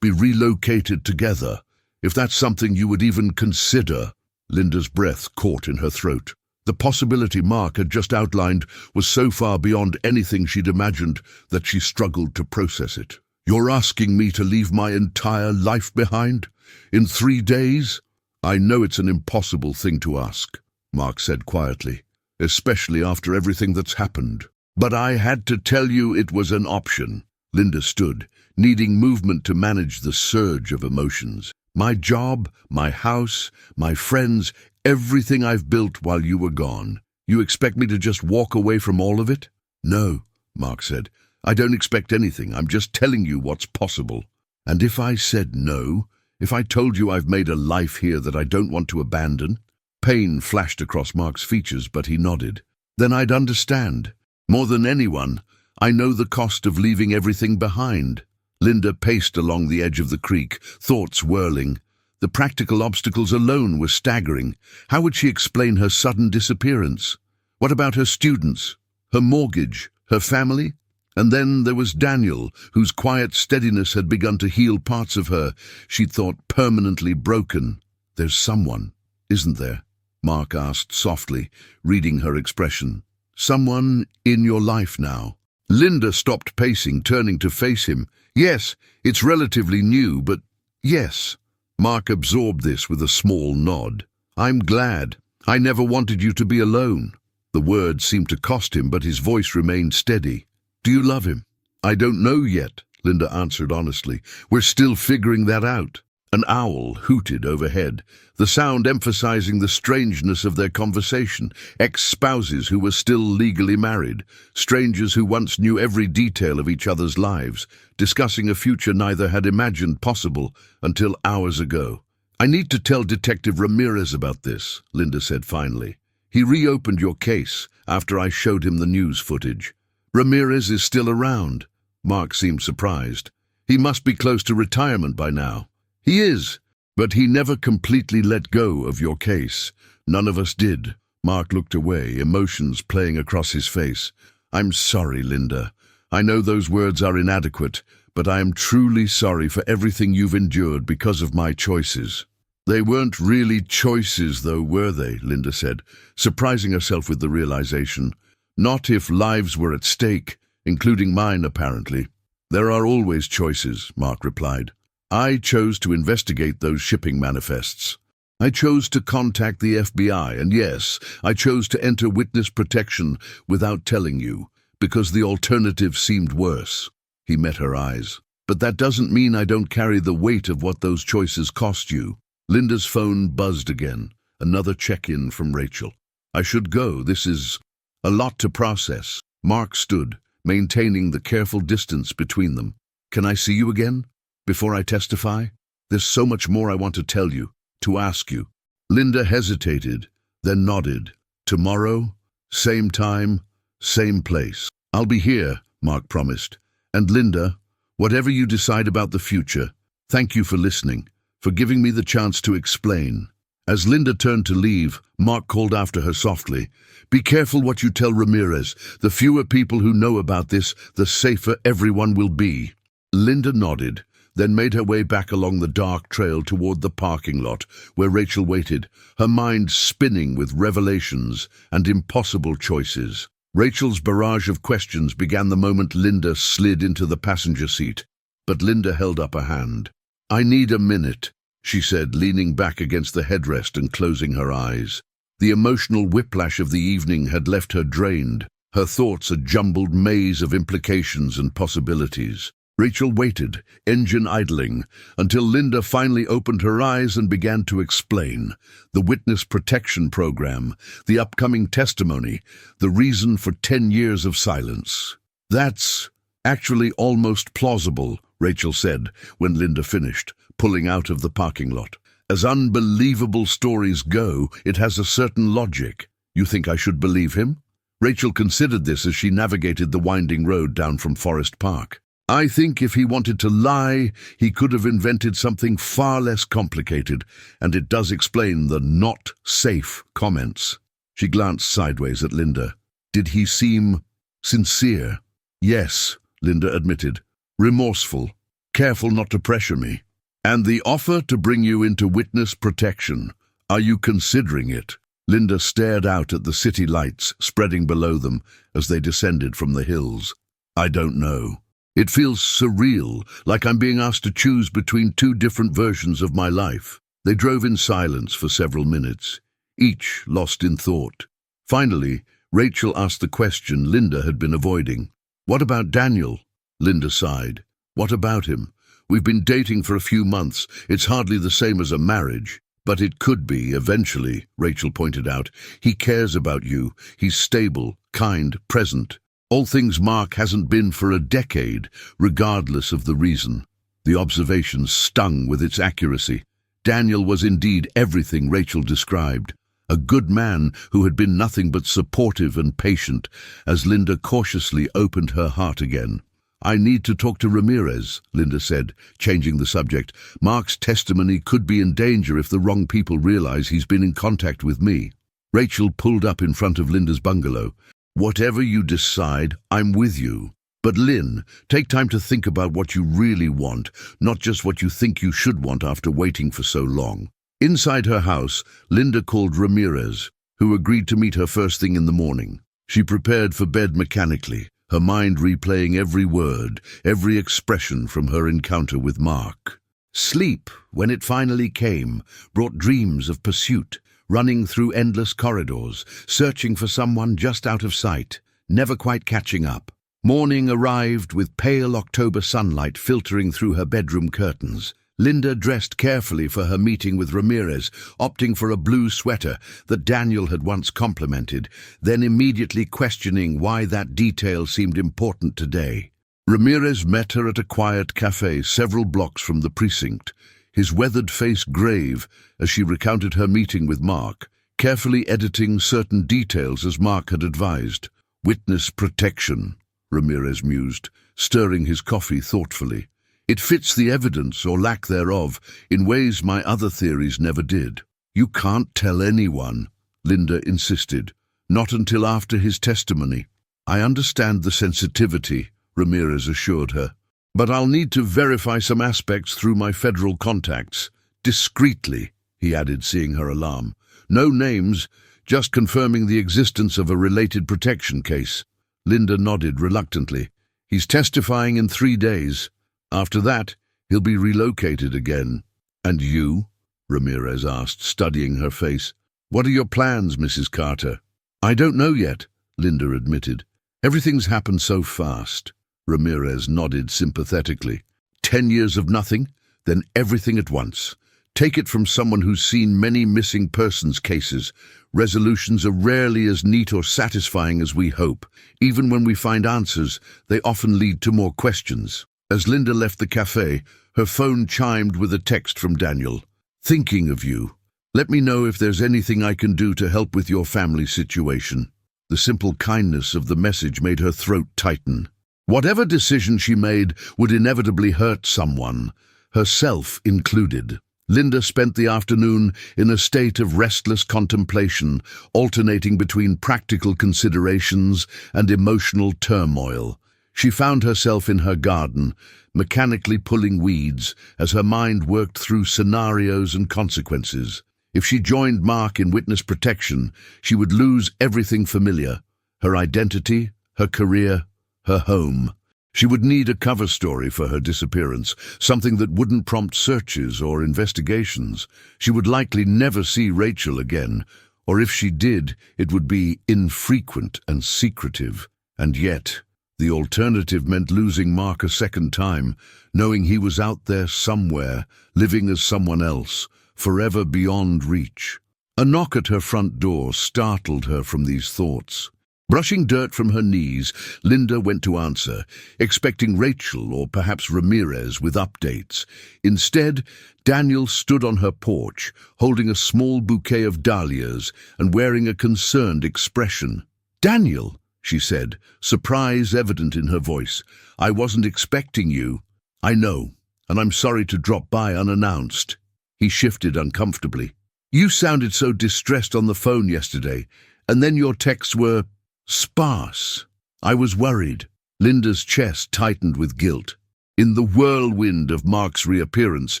be relocated together, if that's something you would even consider. Linda's breath caught in her throat. The possibility Mark had just outlined was so far beyond anything she'd imagined that she struggled to process it. You're asking me to leave my entire life behind? In 3 days? I know it's an impossible thing to ask, Mark said quietly, especially after everything that's happened. But I had to tell you it was an option. Linda stood, needing movement to manage the surge of emotions. My job, my house, my friends, everything I've built while you were gone. You expect me to just walk away from all of it? No, Mark said. I don't expect anything. I'm just telling you what's possible. And if I said no, if I told you I've made a life here that I don't want to abandon? Pain flashed across Mark's features, but he nodded. Then I'd understand. More than anyone, I know the cost of leaving everything behind. Linda paced along the edge of the creek, thoughts whirling. The practical obstacles alone were staggering. How would she explain her sudden disappearance? What about her students, her mortgage, her family? And then there was Daniel, whose quiet steadiness had begun to heal parts of her she'd thought permanently broken. There's someone, isn't there? Mark asked softly, reading her expression. Someone in your life now. Linda stopped pacing, turning to face him. Yes, it's relatively new, but yes. Mark absorbed this with a small nod. I'm glad. I never wanted you to be alone. The words seemed to cost him, but his voice remained steady. Do you love him? I don't know yet, Linda answered honestly. We're still figuring that out. An owl hooted overhead, the sound emphasizing the strangeness of their conversation. Ex-spouses who were still legally married, strangers who once knew every detail of each other's lives, discussing a future neither had imagined possible until hours ago. I need to tell Detective Ramirez about this, Linda said finally. He reopened your case after I showed him the news footage. Ramirez is still around. Mark seemed surprised. He must be close to retirement by now. He is, but he never completely let go of your case. None of us did. Mark looked away, emotions playing across his face. I'm sorry, Linda. I know those words are inadequate, but I am truly sorry for everything you've endured because of my choices. They weren't really choices, though, were they? Linda said, surprising herself with the realization. Not if lives were at stake, including mine, apparently. There are always choices, Mark replied. I chose to investigate those shipping manifests. I chose to contact the FBI, and yes, I chose to enter witness protection without telling you, because the alternative seemed worse. He met her eyes. But that doesn't mean I don't carry the weight of what those choices cost you. Linda's phone buzzed again. Another check-in from Rachel. I should go. This is a lot to process. Mark stood, maintaining the careful distance between them. Can I see you again? Before I testify? There's so much more I want to tell you, to ask you. Linda hesitated, then nodded. Tomorrow? Same time, same place. I'll be here, Mark promised. And Linda, whatever you decide about the future, thank you for listening, for giving me the chance to explain. As Linda turned to leave, Mark called after her softly. Be careful what you tell Ramirez. The fewer people who know about this, the safer everyone will be. Linda nodded, then made her way back along the dark trail toward the parking lot, where Rachel waited, her mind spinning with revelations and impossible choices. Rachel's barrage of questions began the moment Linda slid into the passenger seat, but Linda held up a hand. I need a minute, she said, leaning back against the headrest and closing her eyes. The emotional whiplash of the evening had left her drained, her thoughts a jumbled maze of implications and possibilities. Rachel waited, engine idling, until Linda finally opened her eyes and began to explain. The witness protection program, the upcoming testimony, the reason for 10 years of silence. That's actually almost plausible, Rachel said when Linda finished, pulling out of the parking lot. As unbelievable stories go, it has a certain logic. You think I should believe him? Rachel considered this as she navigated the winding road down from Forest Park. I think if he wanted to lie, he could have invented something far less complicated, and it does explain the not safe comments. She glanced sideways at Linda. Did he seem sincere? Yes, Linda admitted. Remorseful. Careful not to pressure me. And the offer to bring you into witness protection. Are you considering it? Linda stared out at the city lights spreading below them as they descended from the hills. I don't know. It feels surreal, like I'm being asked to choose between two different versions of my life. They drove in silence for several minutes, each lost in thought. Finally, Rachel asked the question Linda had been avoiding. What about Daniel? Linda sighed. What about him? We've been dating for a few months. It's hardly the same as a marriage. But it could be, eventually, Rachel pointed out. He cares about you. He's stable, kind, present. All things Mark hasn't been for a decade, regardless of the reason. The observation stung with its accuracy. Daniel was indeed everything Rachel described. A good man who had been nothing but supportive and patient, as Linda cautiously opened her heart again. I need to talk to Ramirez, Linda said, changing the subject. Mark's testimony could be in danger if the wrong people realize he's been in contact with me. Rachel pulled up in front of Linda's bungalow. Whatever you decide, I'm with you. But Lynn, take time to think about what you really want, not just what you think you should want after waiting for so long. Inside her house, Linda called Ramirez, who agreed to meet her first thing in the morning. She prepared for bed mechanically, her mind replaying every word, every expression from her encounter with Mark. Sleep, when it finally came, brought dreams of pursuit, running through endless corridors, searching for someone just out of sight, never quite catching up. Morning arrived with pale October sunlight filtering through her bedroom curtains. Linda dressed carefully for her meeting with Ramirez, opting for a blue sweater that Daniel had once complimented, then immediately questioning why that detail seemed important today. Ramirez met her at a quiet cafe several blocks from the precinct, his weathered face grave as she recounted her meeting with Mark, carefully editing certain details as Mark had advised. Witness protection. Ramirez mused, stirring his coffee thoughtfully. It fits the evidence, or lack thereof, in ways my other theories never did. You can't tell anyone, Linda insisted. Not until after his testimony. I understand the sensitivity, Ramirez assured her. But I'll need to verify some aspects through my federal contacts. Discreetly, he added, seeing her alarm. No names, just confirming the existence of a related protection case. Linda nodded reluctantly. He's testifying in 3 days. After that, he'll be relocated again. And you? Ramirez asked, studying her face. What are your plans, Mrs. Carter? I don't know yet, Linda admitted. Everything's happened so fast. Ramirez nodded sympathetically. 10 years of nothing, then everything at once. Take it from someone who's seen many missing persons cases. Resolutions are rarely as neat or satisfying as we hope. Even when we find answers, they often lead to more questions. As Linda left the cafe, her phone chimed with a text from Daniel. Thinking of you. Let me know if there's anything I can do to help with your family situation. The simple kindness of the message made her throat tighten. Whatever decision she made would inevitably hurt someone, herself included. Linda spent the afternoon in a state of restless contemplation, alternating between practical considerations and emotional turmoil. She found herself in her garden, mechanically pulling weeds as her mind worked through scenarios and consequences. If she joined Mark in witness protection, she would lose everything familiar: her identity, her career, her home. She would need a cover story for her disappearance, something that wouldn't prompt searches or investigations. She would likely never see Rachel again, or if she did, it would be infrequent and secretive. And yet, the alternative meant losing Mark a second time, knowing he was out there somewhere, living as someone else, forever beyond reach. A knock at her front door startled her from these thoughts. Brushing dirt from her knees, Linda went to answer, expecting Rachel or perhaps Ramirez with updates. Instead, Daniel stood on her porch, holding a small bouquet of dahlias and wearing a concerned expression. "Daniel," she said, surprise evident in her voice. "I wasn't expecting you." "I know, and I'm sorry to drop by unannounced." He shifted uncomfortably. "You sounded so distressed on the phone yesterday, and then your texts were sparse. I was worried." Linda's chest tightened with guilt. In the whirlwind of Mark's reappearance,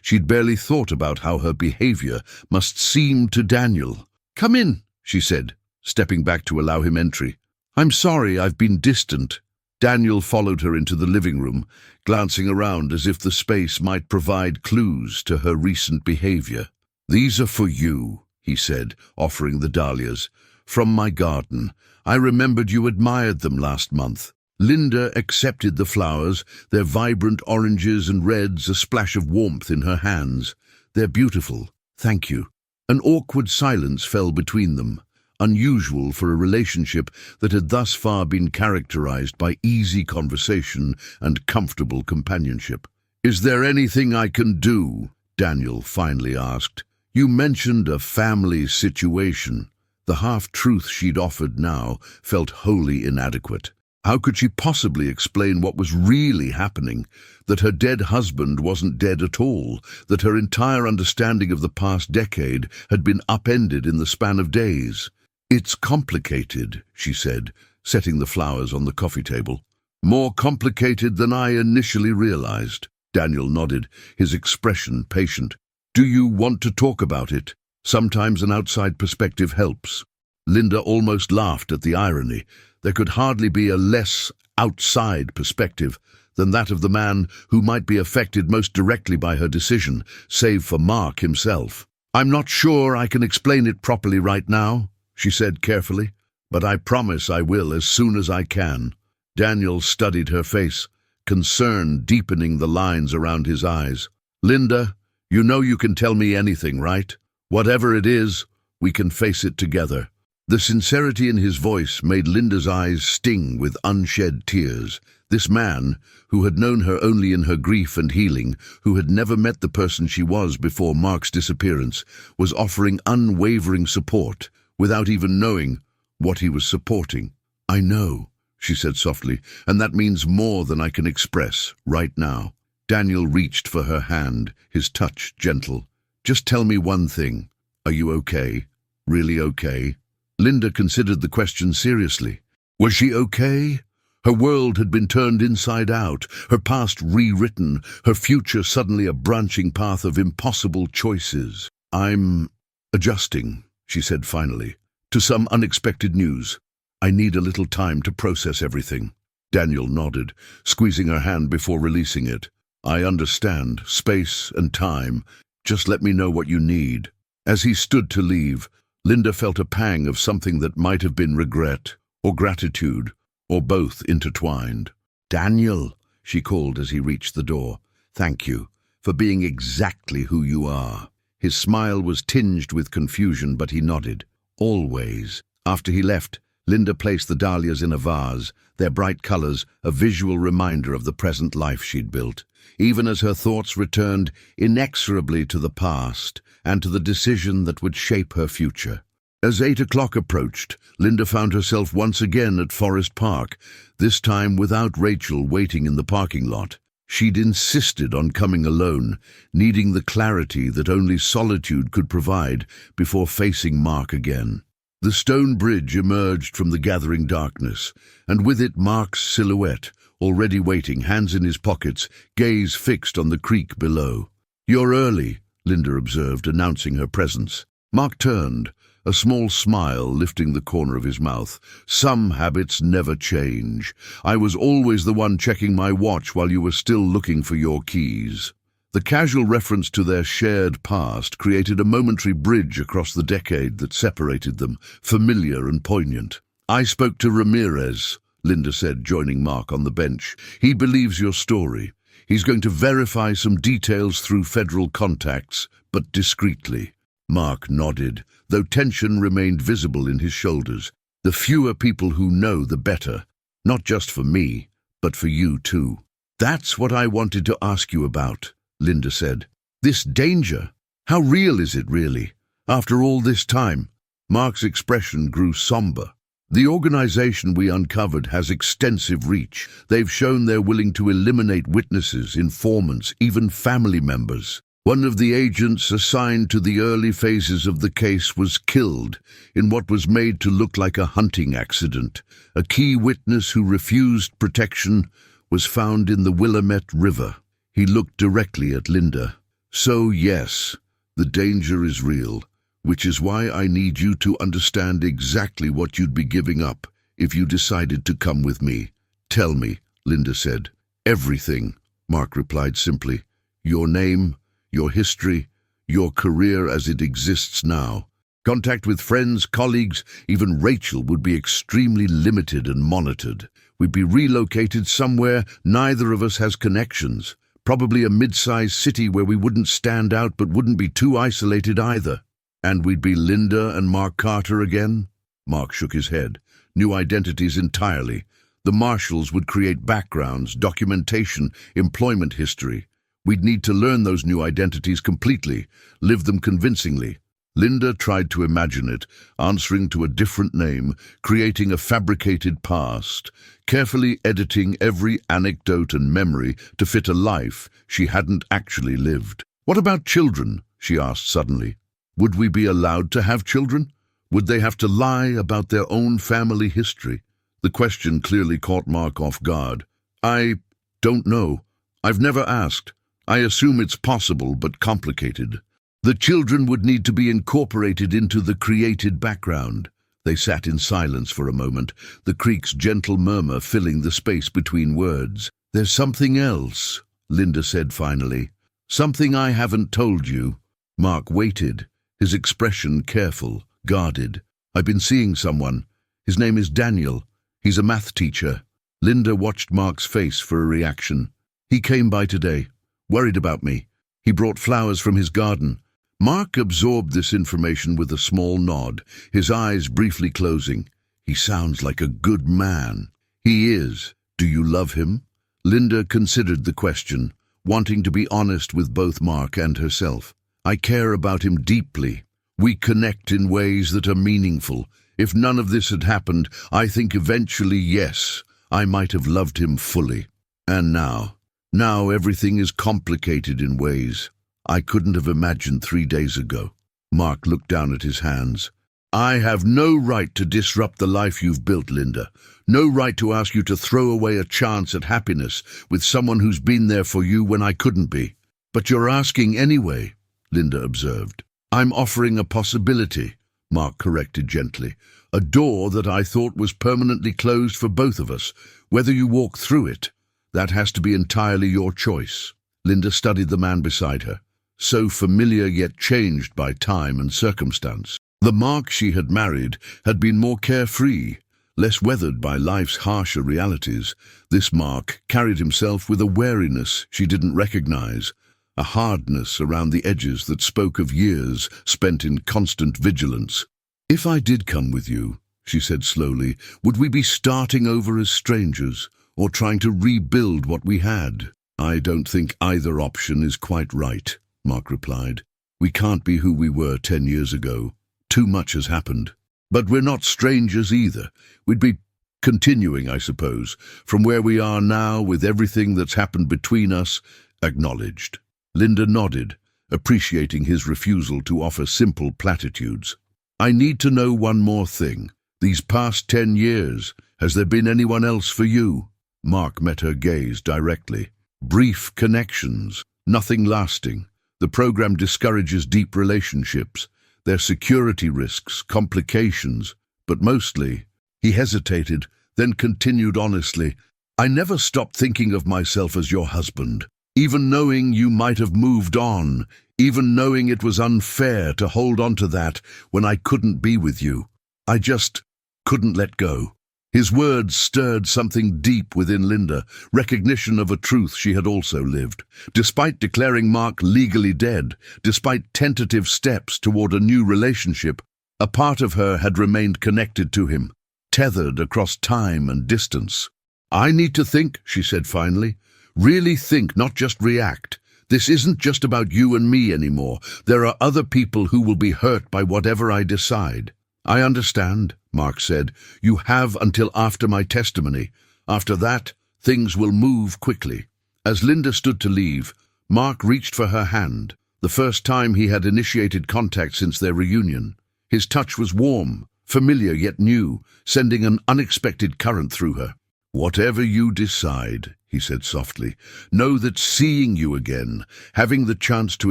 she'd barely thought about how her behavior must seem to Daniel. "Come in," she said, stepping back to allow him entry. "I'm sorry I've been distant." Daniel followed her into the living room, glancing around as if the space might provide clues to her recent behavior. "These are for you," he said, offering the dahlias. "From my garden. I remembered you admired them last month." Linda accepted the flowers, their vibrant oranges and reds a splash of warmth in her hands. "They're beautiful. Thank you." An awkward silence fell between them, unusual for a relationship that had thus far been characterized by easy conversation and comfortable companionship. "Is there anything I can do?" Daniel finally asked. "You mentioned a family situation." The half-truth she'd offered now felt wholly inadequate. How could she possibly explain what was really happening? That her dead husband wasn't dead at all, that her entire understanding of the past decade had been upended in the span of days. "It's complicated," she said, setting the flowers on the coffee table. "More complicated than I initially realized." Daniel nodded, his expression patient. "Do you want to talk about it? Sometimes an outside perspective helps." Linda almost laughed at the irony. There could hardly be a less outside perspective than that of the man who might be affected most directly by her decision, save for Mark himself. "I'm not sure I can explain it properly right now," she said carefully, "but I promise I will as soon as I can." Daniel studied her face, concern deepening the lines around his eyes. "Linda, you know you can tell me anything, right? Whatever it is, we can face it together." The sincerity in his voice made Linda's eyes sting with unshed tears. This man, who had known her only in her grief and healing, who had never met the person she was before Mark's disappearance, was offering unwavering support without even knowing what he was supporting. "I know," she said softly, and that means more than I can express right now. Daniel reached for her hand, his touch gentle. Just tell me one thing. Are you okay? Really okay? Linda considered the question seriously. Was she okay? Her world had been turned inside out, her past rewritten, her future suddenly a branching path of impossible choices. I'm adjusting, she said finally, to some unexpected news. I need a little time to process everything. Daniel nodded, squeezing her hand before releasing it. I understand. Space and time. Just let me know what you need. As he stood to leave, Linda felt a pang of something that might have been regret, or gratitude, or both intertwined. Daniel, she called as he reached the door. Thank you for being exactly who you are. His smile was tinged with confusion, but he nodded. Always. After he left, Linda placed the dahlias in a vase, their bright colors a visual reminder of the present life she'd built, even as her thoughts returned inexorably to the past and to the decision that would shape her future. As 8 o'clock approached, Linda found herself once again at Forest Park, this time without Rachel waiting in the parking lot. She'd insisted on coming alone, needing the clarity that only solitude could provide before facing Mark again. The stone bridge emerged from the gathering darkness, and with it Mark's silhouette, already waiting, hands in his pockets, gaze fixed on the creek below. "You're early," Linda observed, announcing her presence. Mark turned, a small smile lifting the corner of his mouth. "Some habits never change. I was always the one checking my watch while you were still looking for your keys." The casual reference to their shared past created a momentary bridge across the decade that separated them, familiar and poignant. "I spoke to Ramirez," Linda said, joining Mark on the bench. "He believes your story. He's going to verify some details through federal contacts, but discreetly." Mark nodded, though tension remained visible in his shoulders. "The fewer people who know, the better. Not just for me, but for you too." "That's what I wanted to ask you about," Linda said. "This danger, how real is it really? After all this time?" Mark's expression grew somber. "The organization we uncovered has extensive reach. They've shown they're willing to eliminate witnesses, informants, even family members. One of the agents assigned to the early phases of the case was killed in what was made to look like a hunting accident. A key witness who refused protection was found in the Willamette River." He looked directly at Linda. "So yes, the danger is real, which is why I need you to understand exactly what you'd be giving up if you decided to come with me." "Tell me," Linda said. "Everything," Mark replied simply. "Your name, your history, your career as it exists now. Contact with friends, colleagues, even Rachel would be extremely limited and monitored. We'd be relocated somewhere neither of us has connections. Probably a mid-sized city where we wouldn't stand out but wouldn't be too isolated either. And we'd be Linda and Mark Carter again?" Mark shook his head. "New identities entirely. The marshals would create backgrounds, documentation, employment history. We'd need to learn those new identities completely, live them convincingly." Linda tried to imagine it, answering to a different name, creating a fabricated past, carefully editing every anecdote and memory to fit a life she hadn't actually lived. "What about children?" she asked suddenly. "Would we be allowed to have children? Would they have to lie about their own family history?" The question clearly caught Mark off guard. "I don't know. I've never asked. I assume it's possible but complicated. The children would need to be incorporated into the created background." They sat in silence for a moment, the creek's gentle murmur filling the space between words. "There's something else," Linda said finally. "Something I haven't told you." Mark waited, his expression careful, guarded. "I've been seeing someone. His name is Daniel. He's a math teacher." Linda watched Mark's face for a reaction. "He came by today, worried about me. He brought flowers from his garden." Mark absorbed this information with a small nod, his eyes briefly closing. "He sounds like a good man." "He is. Do you love him?" Linda considered the question, wanting to be honest with both Mark and herself. "I care about him deeply. We connect in ways that are meaningful. If none of this had happened, I think eventually yes, I might have loved him fully. And now everything is complicated in ways I couldn't have imagined 3 days ago. Mark looked down at his hands. I have no right to disrupt the life you've built, Linda. No right to ask you to throw away a chance at happiness with someone who's been there for you when I couldn't be. But you're asking anyway, Linda observed. I'm offering a possibility, Mark corrected gently. A door that I thought was permanently closed for both of us. Whether you walk through it, that has to be entirely your choice. Linda studied the man beside her, so familiar yet changed by time and circumstance. The Mark she had married had been more carefree, less weathered by life's harsher realities. This Mark carried himself with a wariness she didn't recognize, a hardness around the edges that spoke of years spent in constant vigilance. If I did come with you, she said slowly, would we be starting over as strangers, or trying to rebuild what we had? I don't think either option is quite right, Mark replied. We can't be who we were 10 years ago. Too much has happened. But we're not strangers either. We'd be continuing, I suppose, from where we are now with everything that's happened between us, acknowledged. Linda nodded, appreciating his refusal to offer simple platitudes. I need to know one more thing. These past 10 years, has there been anyone else for you? Mark met her gaze directly. Brief connections, nothing lasting. The program discourages deep relationships. Their security risks, complications, but mostly, he hesitated, then continued honestly, I never stopped thinking of myself as your husband, even knowing you might have moved on, even knowing it was unfair to hold on to that when I couldn't be with you. I just couldn't let go. His words stirred something deep within Linda, recognition of a truth she had also lived. Despite declaring Mark legally dead, despite tentative steps toward a new relationship, a part of her had remained connected to him, tethered across time and distance. I need to think, she said finally. Really think, not just react. This isn't just about you and me anymore. There are other people who will be hurt by whatever I decide. I understand, Mark said. You have until after my testimony. After that, things will move quickly. As Linda stood to leave, Mark reached for her hand, the first time he had initiated contact since their reunion. His touch was warm, familiar yet new, sending an unexpected current through her. Whatever you decide, he said softly, know that seeing you again, having the chance to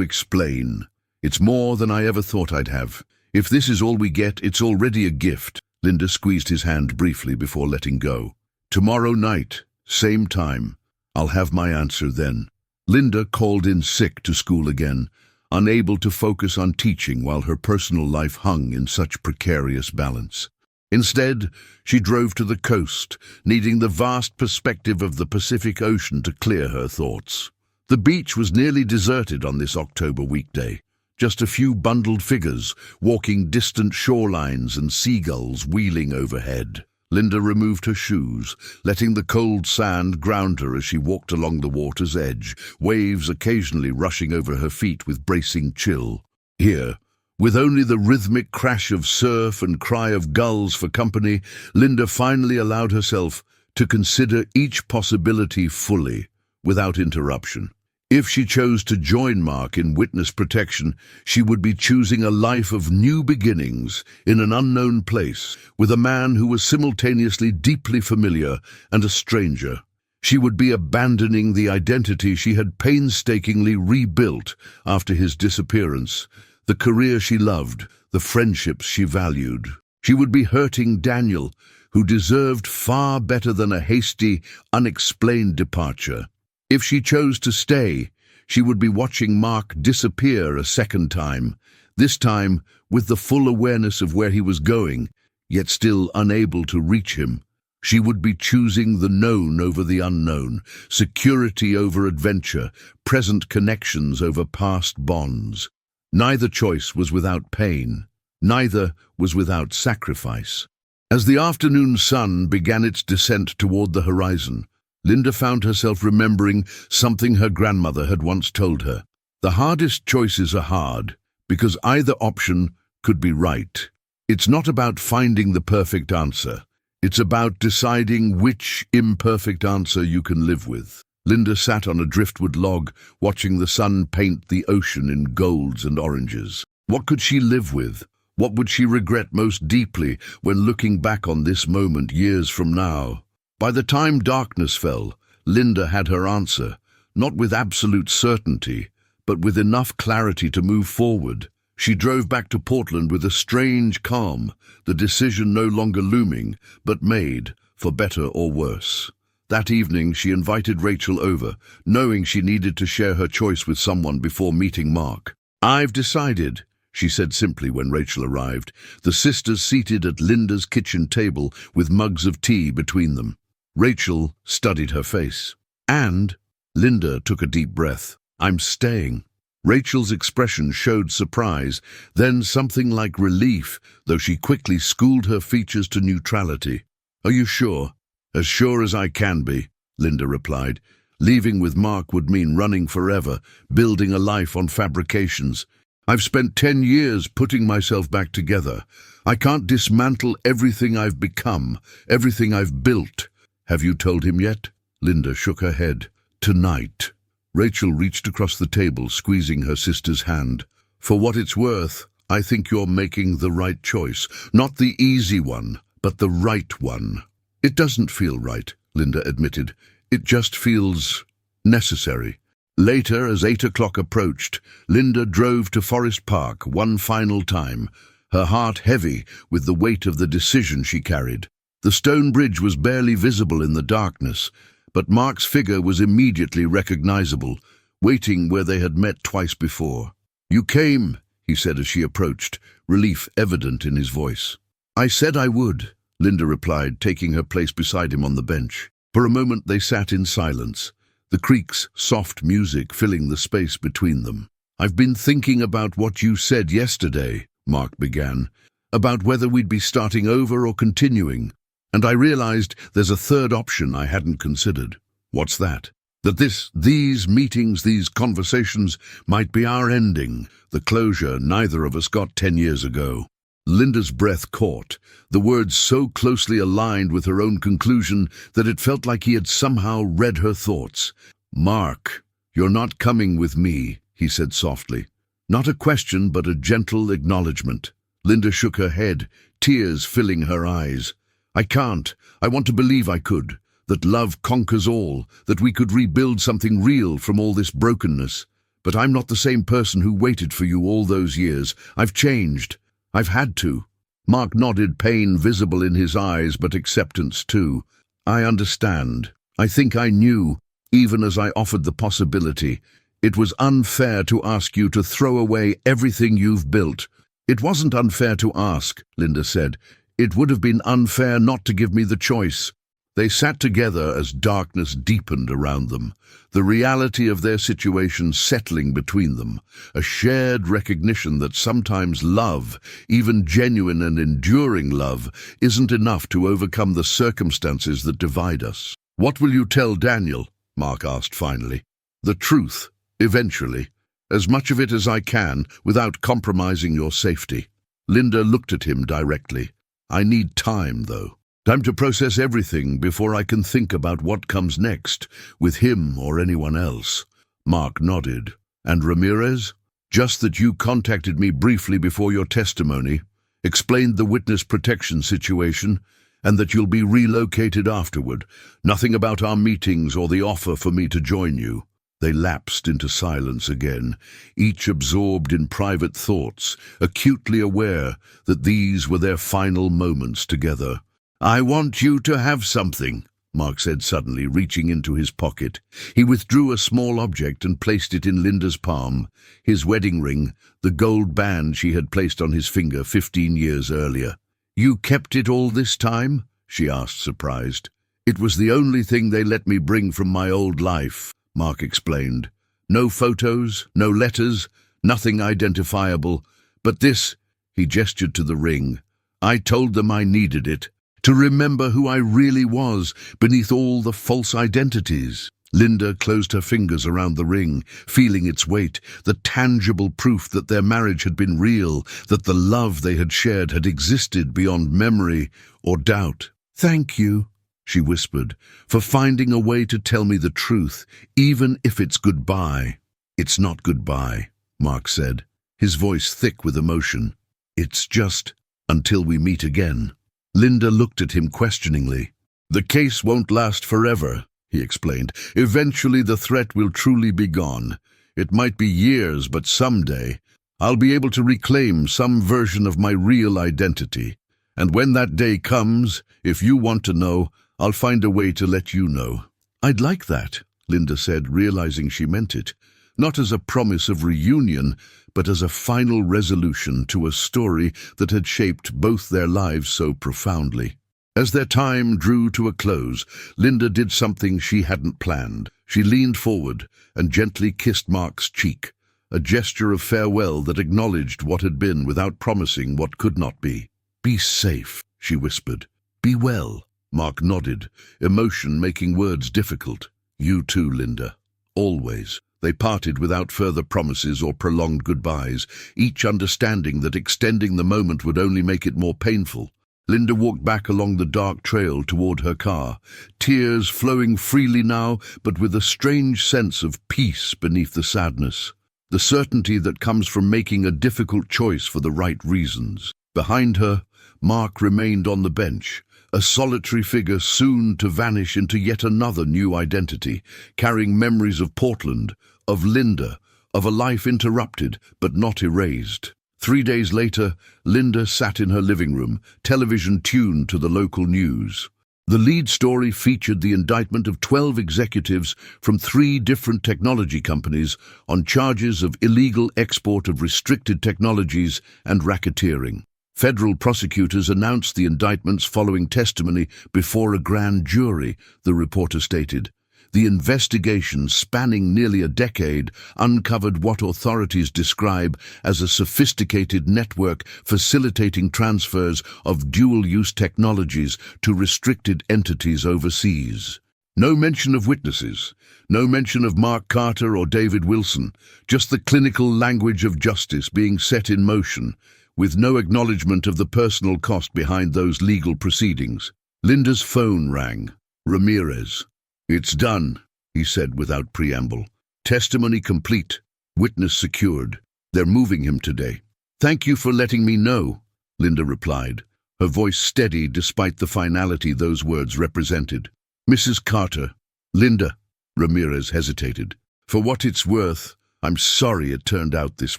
explain, it's more than I ever thought I'd have. If this is all we get, it's already a gift. Linda squeezed his hand briefly before letting go. Tomorrow night, same time. I'll have my answer then. Linda called in sick to school again, unable to focus on teaching while her personal life hung in such precarious balance. Instead, she drove to the coast, needing the vast perspective of the Pacific Ocean to clear her thoughts. The beach was nearly deserted on this October weekday. Just a few bundled figures, walking distant shorelines and seagulls wheeling overhead. Linda removed her shoes, letting the cold sand ground her as she walked along the water's edge, waves occasionally rushing over her feet with bracing chill. Here, with only the rhythmic crash of surf and cry of gulls for company, Linda finally allowed herself to consider each possibility fully, without interruption. If she chose to join Mark in witness protection, she would be choosing a life of new beginnings in an unknown place, with a man who was simultaneously deeply familiar and a stranger. She would be abandoning the identity she had painstakingly rebuilt after his disappearance, the career she loved, the friendships she valued. She would be hurting Daniel, who deserved far better than a hasty, unexplained departure. If she chose to stay, she would be watching Mark disappear a second time, this time with the full awareness of where he was going, yet still unable to reach him. She would be choosing the known over the unknown, security over adventure, present connections over past bonds. Neither choice was without pain. Neither was without sacrifice. As the afternoon sun began its descent toward the horizon, Linda found herself remembering something her grandmother had once told her. The hardest choices are hard, because either option could be right. It's not about finding the perfect answer. It's about deciding which imperfect answer you can live with. Linda sat on a driftwood log, watching the sun paint the ocean in golds and oranges. What could she live with? What would she regret most deeply when looking back on this moment years from now? By the time darkness fell, Linda had her answer, not with absolute certainty, but with enough clarity to move forward. She drove back to Portland with a strange calm, the decision no longer looming, but made, for better or worse. That evening she invited Rachel over, knowing she needed to share her choice with someone before meeting Mark. "I've decided," she said simply when Rachel arrived, the sisters seated at Linda's kitchen table with mugs of tea between them. Rachel studied her face. "And," Linda took a deep breath, "I'm staying." Rachel's expression showed surprise, then something like relief, though she quickly schooled her features to neutrality. "Are you sure?" "As sure as I can be," Linda replied. "Leaving with Mark would mean running forever, building a life on fabrications. I've spent 10 years putting myself back together. I can't dismantle everything I've become, everything I've built." "Have you told him yet?" Linda shook her head. "Tonight." Rachel reached across the table, squeezing her sister's hand. "For what it's worth, I think you're making the right choice. Not the easy one, but the right one." "It doesn't feel right," Linda admitted. "It just feels necessary." Later, as 8 o'clock approached, Linda drove to Forest Park one final time, her heart heavy with the weight of the decision she carried. The stone bridge was barely visible in the darkness, but Mark's figure was immediately recognizable, waiting where they had met twice before. "You came," he said as she approached, relief evident in his voice. "I said I would," Linda replied, taking her place beside him on the bench. For a moment they sat in silence, the creek's soft music filling the space between them. "I've been thinking about what you said yesterday," Mark began, "about whether we'd be starting over or continuing. And I realized there's a third option I hadn't considered." "What's that?" "That these meetings, these conversations might be our ending, the closure neither of us got 10 years ago." Linda's breath caught, the words so closely aligned with her own conclusion that it felt like he had somehow read her thoughts. "Mark, you're not coming with me," he said softly. Not a question, but a gentle acknowledgement. Linda shook her head, tears filling her eyes. "I can't. I want to believe I could, that love conquers all, that we could rebuild something real from all this brokenness. But I'm not the same person who waited for you all those years. I've changed. I've had to." Mark nodded, pain visible in his eyes, but acceptance too. "I understand. I think I knew, even as I offered the possibility. It was unfair to ask you to throw away everything you've built." "It wasn't unfair to ask," Linda said. "It would have been unfair not to give me the choice." They sat together as darkness deepened around them, the reality of their situation settling between them, a shared recognition that sometimes love, even genuine and enduring love, isn't enough to overcome the circumstances that divide us. "What will you tell Daniel?" Mark asked finally. "The truth, eventually. As much of it as I can, without compromising your safety." Linda looked at him directly. "I need time, though. Time to process everything before I can think about what comes next, with him or anyone else." Mark nodded. "And Ramirez?" "Just that you contacted me briefly before your testimony, explained the witness protection situation, and that you'll be relocated afterward. Nothing about our meetings or the offer for me to join you." They lapsed into silence again, each absorbed in private thoughts, acutely aware that these were their final moments together. "I want you to have something," Mark said suddenly, reaching into his pocket. He withdrew a small object and placed it in Linda's palm, his wedding ring, the gold band she had placed on his finger 15 years earlier. "You kept it all this time?" she asked, surprised. "It was the only thing they let me bring from my old life," Mark explained. "No photos, no letters, nothing identifiable. But this," he gestured to the ring, "I told them I needed it. To remember who I really was beneath all the false identities." Linda closed her fingers around the ring, feeling its weight, the tangible proof that their marriage had been real, that the love they had shared had existed beyond memory or doubt. "Thank you," she whispered, "for finding a way to tell me the truth, even if it's goodbye." "It's not goodbye," Mark said, his voice thick with emotion. "It's just until we meet again." Linda looked at him questioningly. "The case won't last forever," he explained. "Eventually the threat will truly be gone. It might be years, but someday I'll be able to reclaim some version of my real identity. And when that day comes, if you want to know, I'll find a way to let you know." "I'd like that," Linda said, realizing she meant it. Not as a promise of reunion, but as a final resolution to a story that had shaped both their lives so profoundly. As their time drew to a close, Linda did something she hadn't planned. She leaned forward and gently kissed Mark's cheek, a gesture of farewell that acknowledged what had been without promising what could not be. "Be safe," she whispered. "Be well." Mark nodded, emotion making words difficult. "You too, Linda. Always." They parted without further promises or prolonged goodbyes, each understanding that extending the moment would only make it more painful. Linda walked back along the dark trail toward her car, tears flowing freely now, but with a strange sense of peace beneath the sadness, the certainty that comes from making a difficult choice for the right reasons. Behind her, Mark remained on the bench, a solitary figure soon to vanish into yet another new identity, carrying memories of Portland, of Linda, of a life interrupted but not erased. 3 days later, Linda sat in her living room, television tuned to the local news. The lead story featured the indictment of 12 executives from 3 different technology companies on charges of illegal export of restricted technologies and racketeering. Federal prosecutors announced the indictments following testimony before a grand jury, the reporter stated. The investigation, spanning nearly a decade, uncovered what authorities describe as a sophisticated network facilitating transfers of dual-use technologies to restricted entities overseas. No mention of witnesses, no mention of Mark Carter or David Wilson, just the clinical language of justice being set in motion, with no acknowledgement of the personal cost behind those legal proceedings. Linda's phone rang. Ramirez. "It's done," he said without preamble. "Testimony complete. Witness secured. They're moving him today." "Thank you for letting me know," Linda replied, her voice steady despite the finality those words represented. "Mrs. Carter." "Linda," Ramirez hesitated. "For what it's worth, I'm sorry it turned out this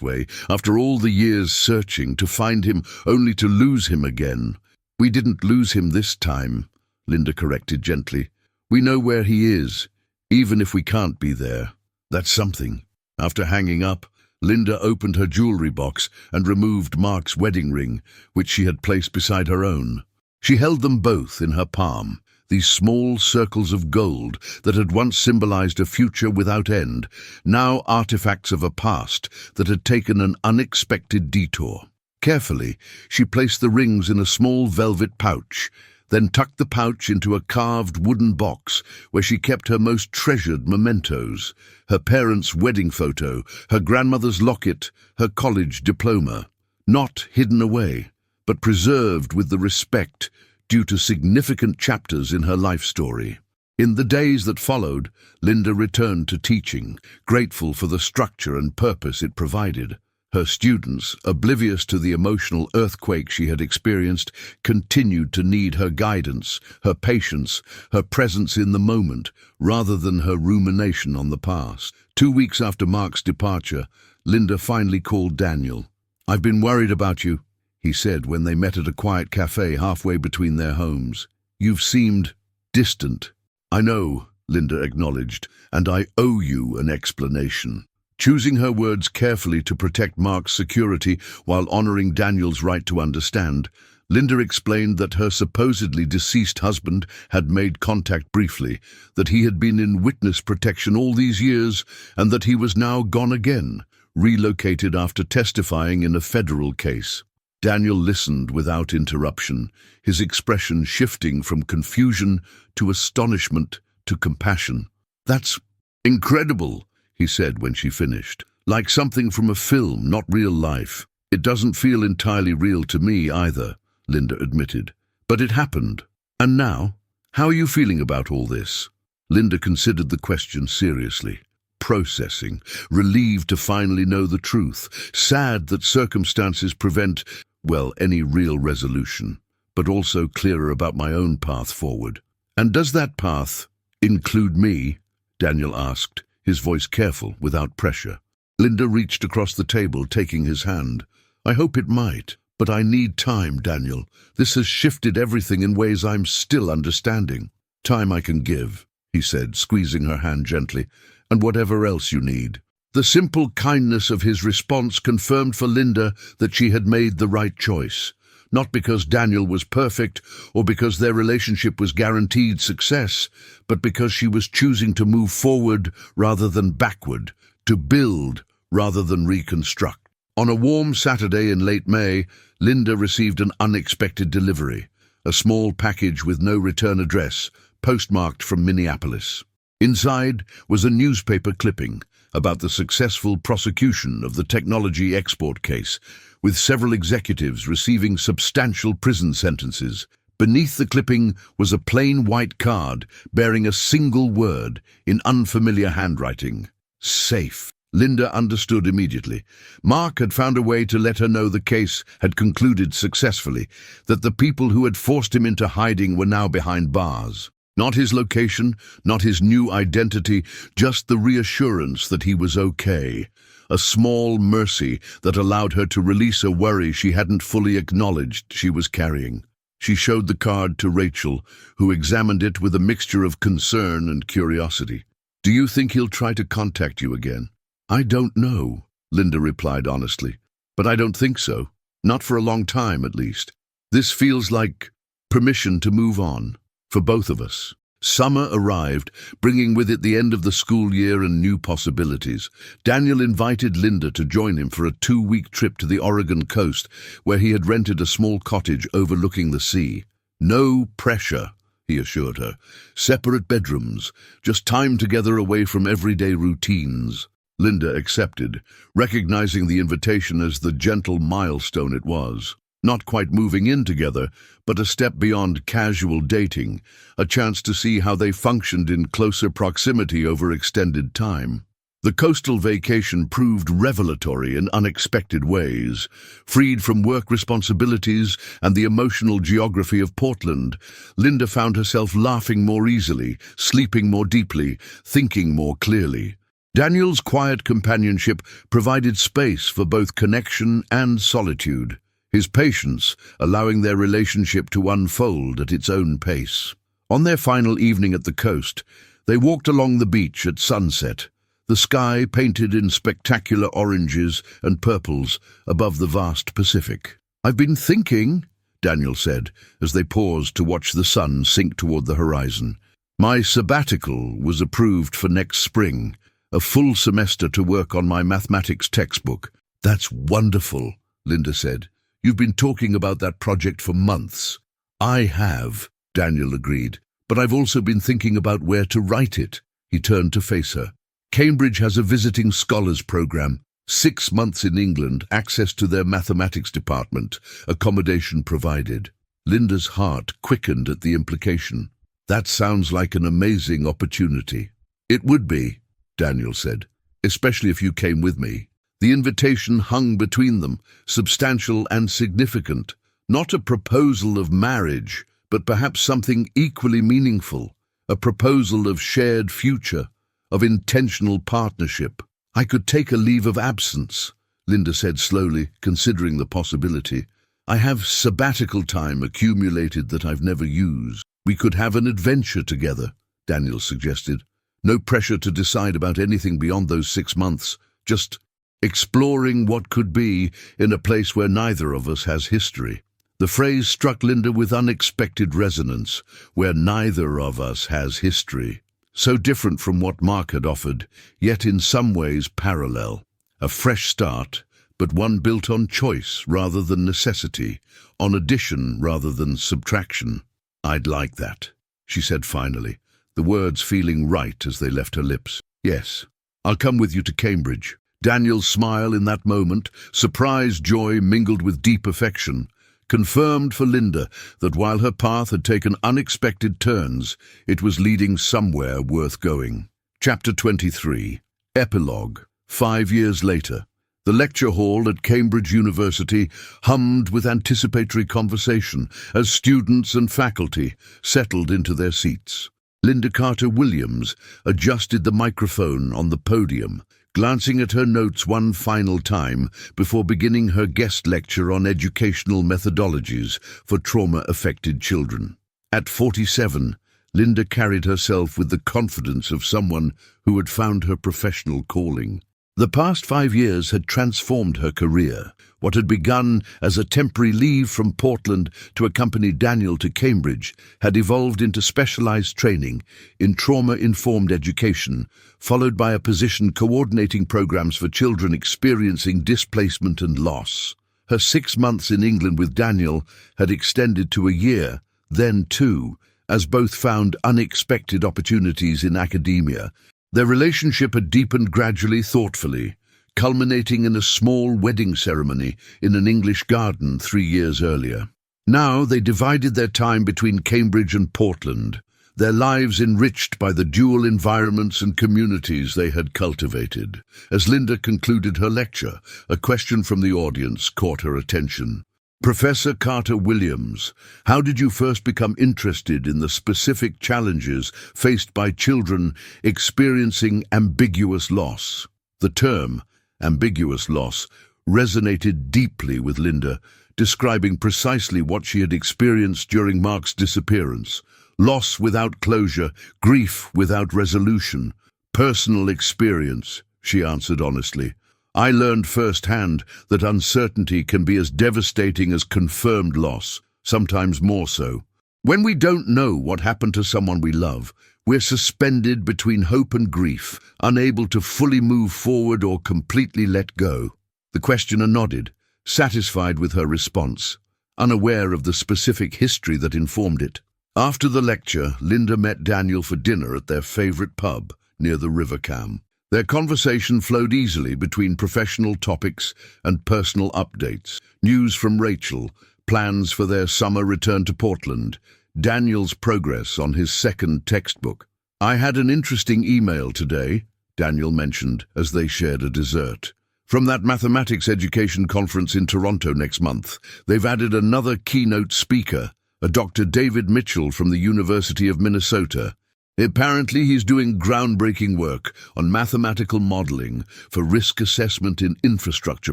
way. After all the years searching to find him, only to lose him again." "We didn't lose him this time," Linda corrected gently. "We know where he is, even if we can't be there. That's something." After hanging up, Linda opened her jewelry box and removed Mark's wedding ring, which she had placed beside her own. She held them both in her palm, these small circles of gold that had once symbolized a future without end, now artifacts of a past that had taken an unexpected detour. Carefully, she placed the rings in a small velvet pouch, then tucked the pouch into a carved wooden box where she kept her most treasured mementos, her parents' wedding photo, her grandmother's locket, her college diploma. Not hidden away, but preserved with the respect due to significant chapters in her life story. In the days that followed, Linda returned to teaching, grateful for the structure and purpose it provided. Her students, oblivious to the emotional earthquake she had experienced, continued to need her guidance, her patience, her presence in the moment, rather than her rumination on the past. 2 weeks after Mark's departure, Linda finally called Daniel. "I've been worried about you," he said when they met at a quiet cafe halfway between their homes. "You've seemed distant." "I know," Linda acknowledged, "and I owe you an explanation." Choosing her words carefully to protect Mark's security while honoring Daniel's right to understand, Linda explained that her supposedly deceased husband had made contact briefly, that he had been in witness protection all these years, and that he was now gone again, relocated after testifying in a federal case. Daniel listened without interruption, his expression shifting from confusion to astonishment to compassion. "That's incredible," he said when she finished. "Like something from a film, not real life." "It doesn't feel entirely real to me either," Linda admitted. "But it happened. And now, how are you feeling about all this? Linda considered the question seriously. Processing, relieved to finally know the truth, sad that circumstances prevent, well, any real resolution, but also clearer about my own path forward. And does that path include me? Daniel asked, his voice careful, without pressure. Linda reached across the table, taking his hand. I hope it might, but I need time, Daniel. This has shifted everything in ways I'm still understanding. Time I can give, he said, squeezing her hand gently, and whatever else you need. The simple kindness of his response confirmed for Linda that she had made the right choice. Not because Daniel was perfect or because their relationship was guaranteed success, but because she was choosing to move forward rather than backward, to build rather than reconstruct. On a warm Saturday in late May, Linda received an unexpected delivery, a small package with no return address, postmarked from Minneapolis. Inside was a newspaper clipping about the successful prosecution of the technology export case, with several executives receiving substantial prison sentences. Beneath the clipping was a plain white card bearing a single word in unfamiliar handwriting. Safe. Linda understood immediately. Mark had found a way to let her know the case had concluded successfully, that the people who had forced him into hiding were now behind bars. Not his location, not his new identity, just the reassurance that he was okay. A small mercy that allowed her to release a worry she hadn't fully acknowledged she was carrying. She showed the card to Rachel, who examined it with a mixture of concern and curiosity. Do you think he'll try to contact you again? I don't know, Linda replied honestly. But I don't think so. Not for a long time, at least. This feels like permission to move on, for both of us. Summer arrived, bringing with it the end of the school year and new possibilities. Daniel invited Linda to join him for a 2-week trip to the Oregon coast, where he had rented a small cottage overlooking the sea. No pressure, he assured her. Separate bedrooms, just time together away from everyday routines. Linda accepted, recognizing the invitation as the gentle milestone it was. Not quite moving in together, but a step beyond casual dating, a chance to see how they functioned in closer proximity over extended time. The coastal vacation proved revelatory in unexpected ways. Freed from work responsibilities and the emotional geography of Portland, Linda found herself laughing more easily, sleeping more deeply, thinking more clearly. Daniel's quiet companionship provided space for both connection and solitude, his patience allowing their relationship to unfold at its own pace. On their final evening at the coast, they walked along the beach at sunset, the sky painted in spectacular oranges and purples above the vast Pacific. I've been thinking, Daniel said, as they paused to watch the sun sink toward the horizon. My sabbatical was approved for next spring, a full semester to work on my mathematics textbook. That's wonderful, Linda said. You've been talking about that project for months. I have, Daniel agreed, but I've also been thinking about where to write it. He turned to face her. Cambridge has a visiting scholars program, 6 months in England, access to their mathematics department, accommodation provided. Linda's heart quickened at the implication. That sounds like an amazing opportunity. It would be, Daniel said, especially if you came with me. The invitation hung between them, substantial and significant. Not a proposal of marriage, but perhaps something equally meaningful. A proposal of shared future, of intentional partnership. I could take a leave of absence, Linda said slowly, considering the possibility. I have sabbatical time accumulated that I've never used. We could have an adventure together, Daniel suggested. No pressure to decide about anything beyond those 6 months, just exploring what could be in a place where neither of us has history. The phrase struck Linda with unexpected resonance, where neither of us has history. So different from what Mark had offered, yet in some ways parallel. A fresh start, but one built on choice rather than necessity, on addition rather than subtraction. I'd like that, she said finally, the words feeling right as they left her lips. Yes, I'll come with you to Cambridge. Daniel's smile in that moment, surprised joy mingled with deep affection, confirmed for Linda that while her path had taken unexpected turns, it was leading somewhere worth going. Chapter 23. Epilogue. 5 years later. The lecture hall at Cambridge University hummed with anticipatory conversation as students and faculty settled into their seats. Linda Carter-Williams adjusted the microphone on the podium, glancing at her notes one final time before beginning her guest lecture on educational methodologies for trauma-affected children. At 47, Linda carried herself with the confidence of someone who had found her professional calling. The past 5 years had transformed her career. What had begun as a temporary leave from Portland to accompany Daniel to Cambridge had evolved into specialized training in trauma-informed education, followed by a position coordinating programs for children experiencing displacement and loss. Her 6 months in England with Daniel had extended to a year, then 2, as both found unexpected opportunities in academia. Their relationship had deepened gradually, thoughtfully, culminating in a small wedding ceremony in an English garden 3 years earlier. Now they divided their time between Cambridge and Portland, their lives enriched by the dual environments and communities they had cultivated. As Linda concluded her lecture, a question from the audience caught her attention. Professor Carter-Williams, how did you first become interested in the specific challenges faced by children experiencing ambiguous loss? The term, ambiguous loss, resonated deeply with Linda, describing precisely what she had experienced during Mark's disappearance. Loss without closure, grief without resolution. Personal experience, she answered honestly. I learned firsthand that uncertainty can be as devastating as confirmed loss, sometimes more so. When we don't know what happened to someone we love, we're suspended between hope and grief, unable to fully move forward or completely let go. The questioner nodded, satisfied with her response, unaware of the specific history that informed it. After the lecture, Linda met Daniel for dinner at their favorite pub near the River Cam. Their conversation flowed easily between professional topics and personal updates. News from Rachel, plans for their summer return to Portland, Daniel's progress on his second textbook. I had an interesting email today, Daniel mentioned as they shared a dessert. From that mathematics education conference in Toronto next month, they've added another keynote speaker, a Dr. David Mitchell from the University of Minnesota. Apparently, he's doing groundbreaking work on mathematical modeling for risk assessment in infrastructure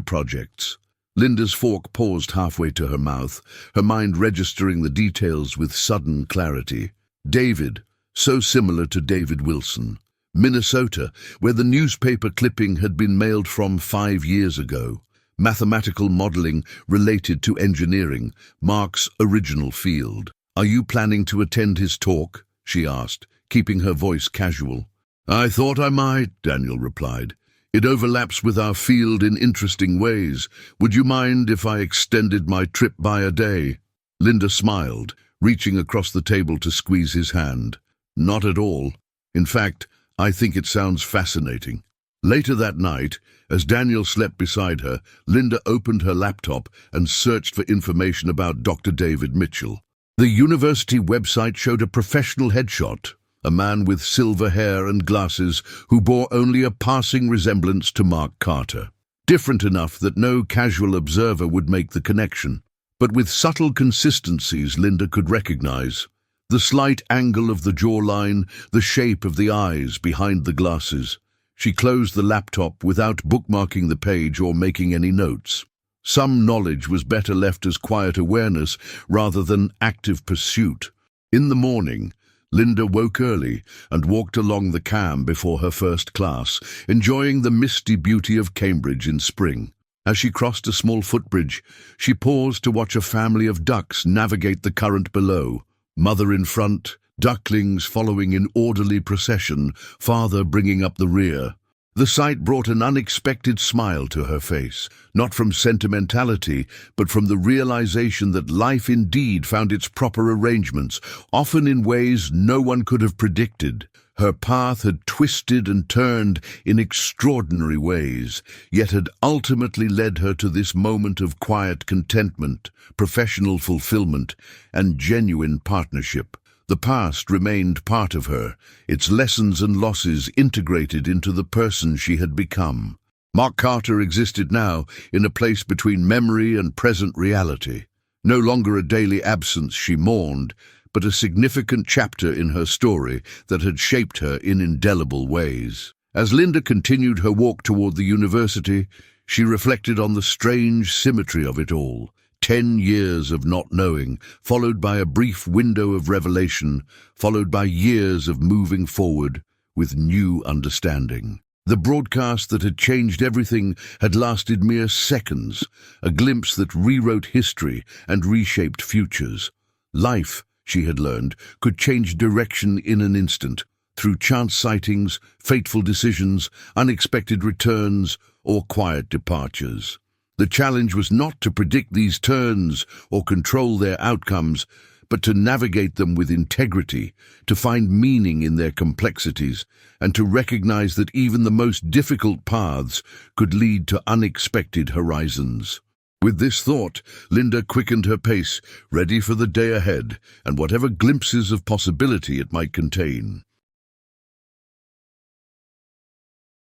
projects. Linda's fork paused halfway to her mouth, her mind registering the details with sudden clarity. David, so similar to David Wilson. Minnesota, where the newspaper clipping had been mailed from 5 years ago. Mathematical modeling related to engineering, Mark's original field. Are you planning to attend his talk? She asked, keeping her voice casual. I thought I might, Daniel replied. It overlaps with our field in interesting ways. Would you mind if I extended my trip by a day? Linda smiled, reaching across the table to squeeze his hand. Not at all. In fact, I think it sounds fascinating. Later that night, as Daniel slept beside her, Linda opened her laptop and searched for information about Dr. David Mitchell. The university website showed a professional headshot, a man with silver hair and glasses who bore only a passing resemblance to Mark Carter. Different enough that no casual observer would make the connection, but with subtle consistencies Linda could recognize. The slight angle of the jawline, the shape of the eyes behind the glasses. She closed the laptop without bookmarking the page or making any notes. Some knowledge was better left as quiet awareness rather than active pursuit. In the morning, Linda woke early and walked along the Cam before her first class, enjoying the misty beauty of Cambridge in spring. As she crossed a small footbridge, she paused to watch a family of ducks navigate the current below. Mother in front, ducklings following in orderly procession, father bringing up the rear. The sight brought an unexpected smile to her face, not from sentimentality, but from the realization that life indeed found its proper arrangements, often in ways no one could have predicted. Her path had twisted and turned in extraordinary ways, yet had ultimately led her to this moment of quiet contentment, professional fulfillment, and genuine partnership. The past remained part of her, its lessons and losses integrated into the person she had become. Mark Carter existed now in a place between memory and present reality. No longer a daily absence she mourned, but a significant chapter in her story that had shaped her in indelible ways. As Linda continued her walk toward the university, she reflected on the strange symmetry of it all. 10 years of not knowing, followed by a brief window of revelation, followed by years of moving forward with new understanding. The broadcast that had changed everything had lasted mere seconds, a glimpse that rewrote history and reshaped futures. Life, she had learned, could change direction in an instant, through chance sightings, fateful decisions, unexpected returns, or quiet departures. The challenge was not to predict these turns or control their outcomes, but to navigate them with integrity, to find meaning in their complexities, and to recognize that even the most difficult paths could lead to unexpected horizons. With this thought, Linda quickened her pace, ready for the day ahead and whatever glimpses of possibility it might contain.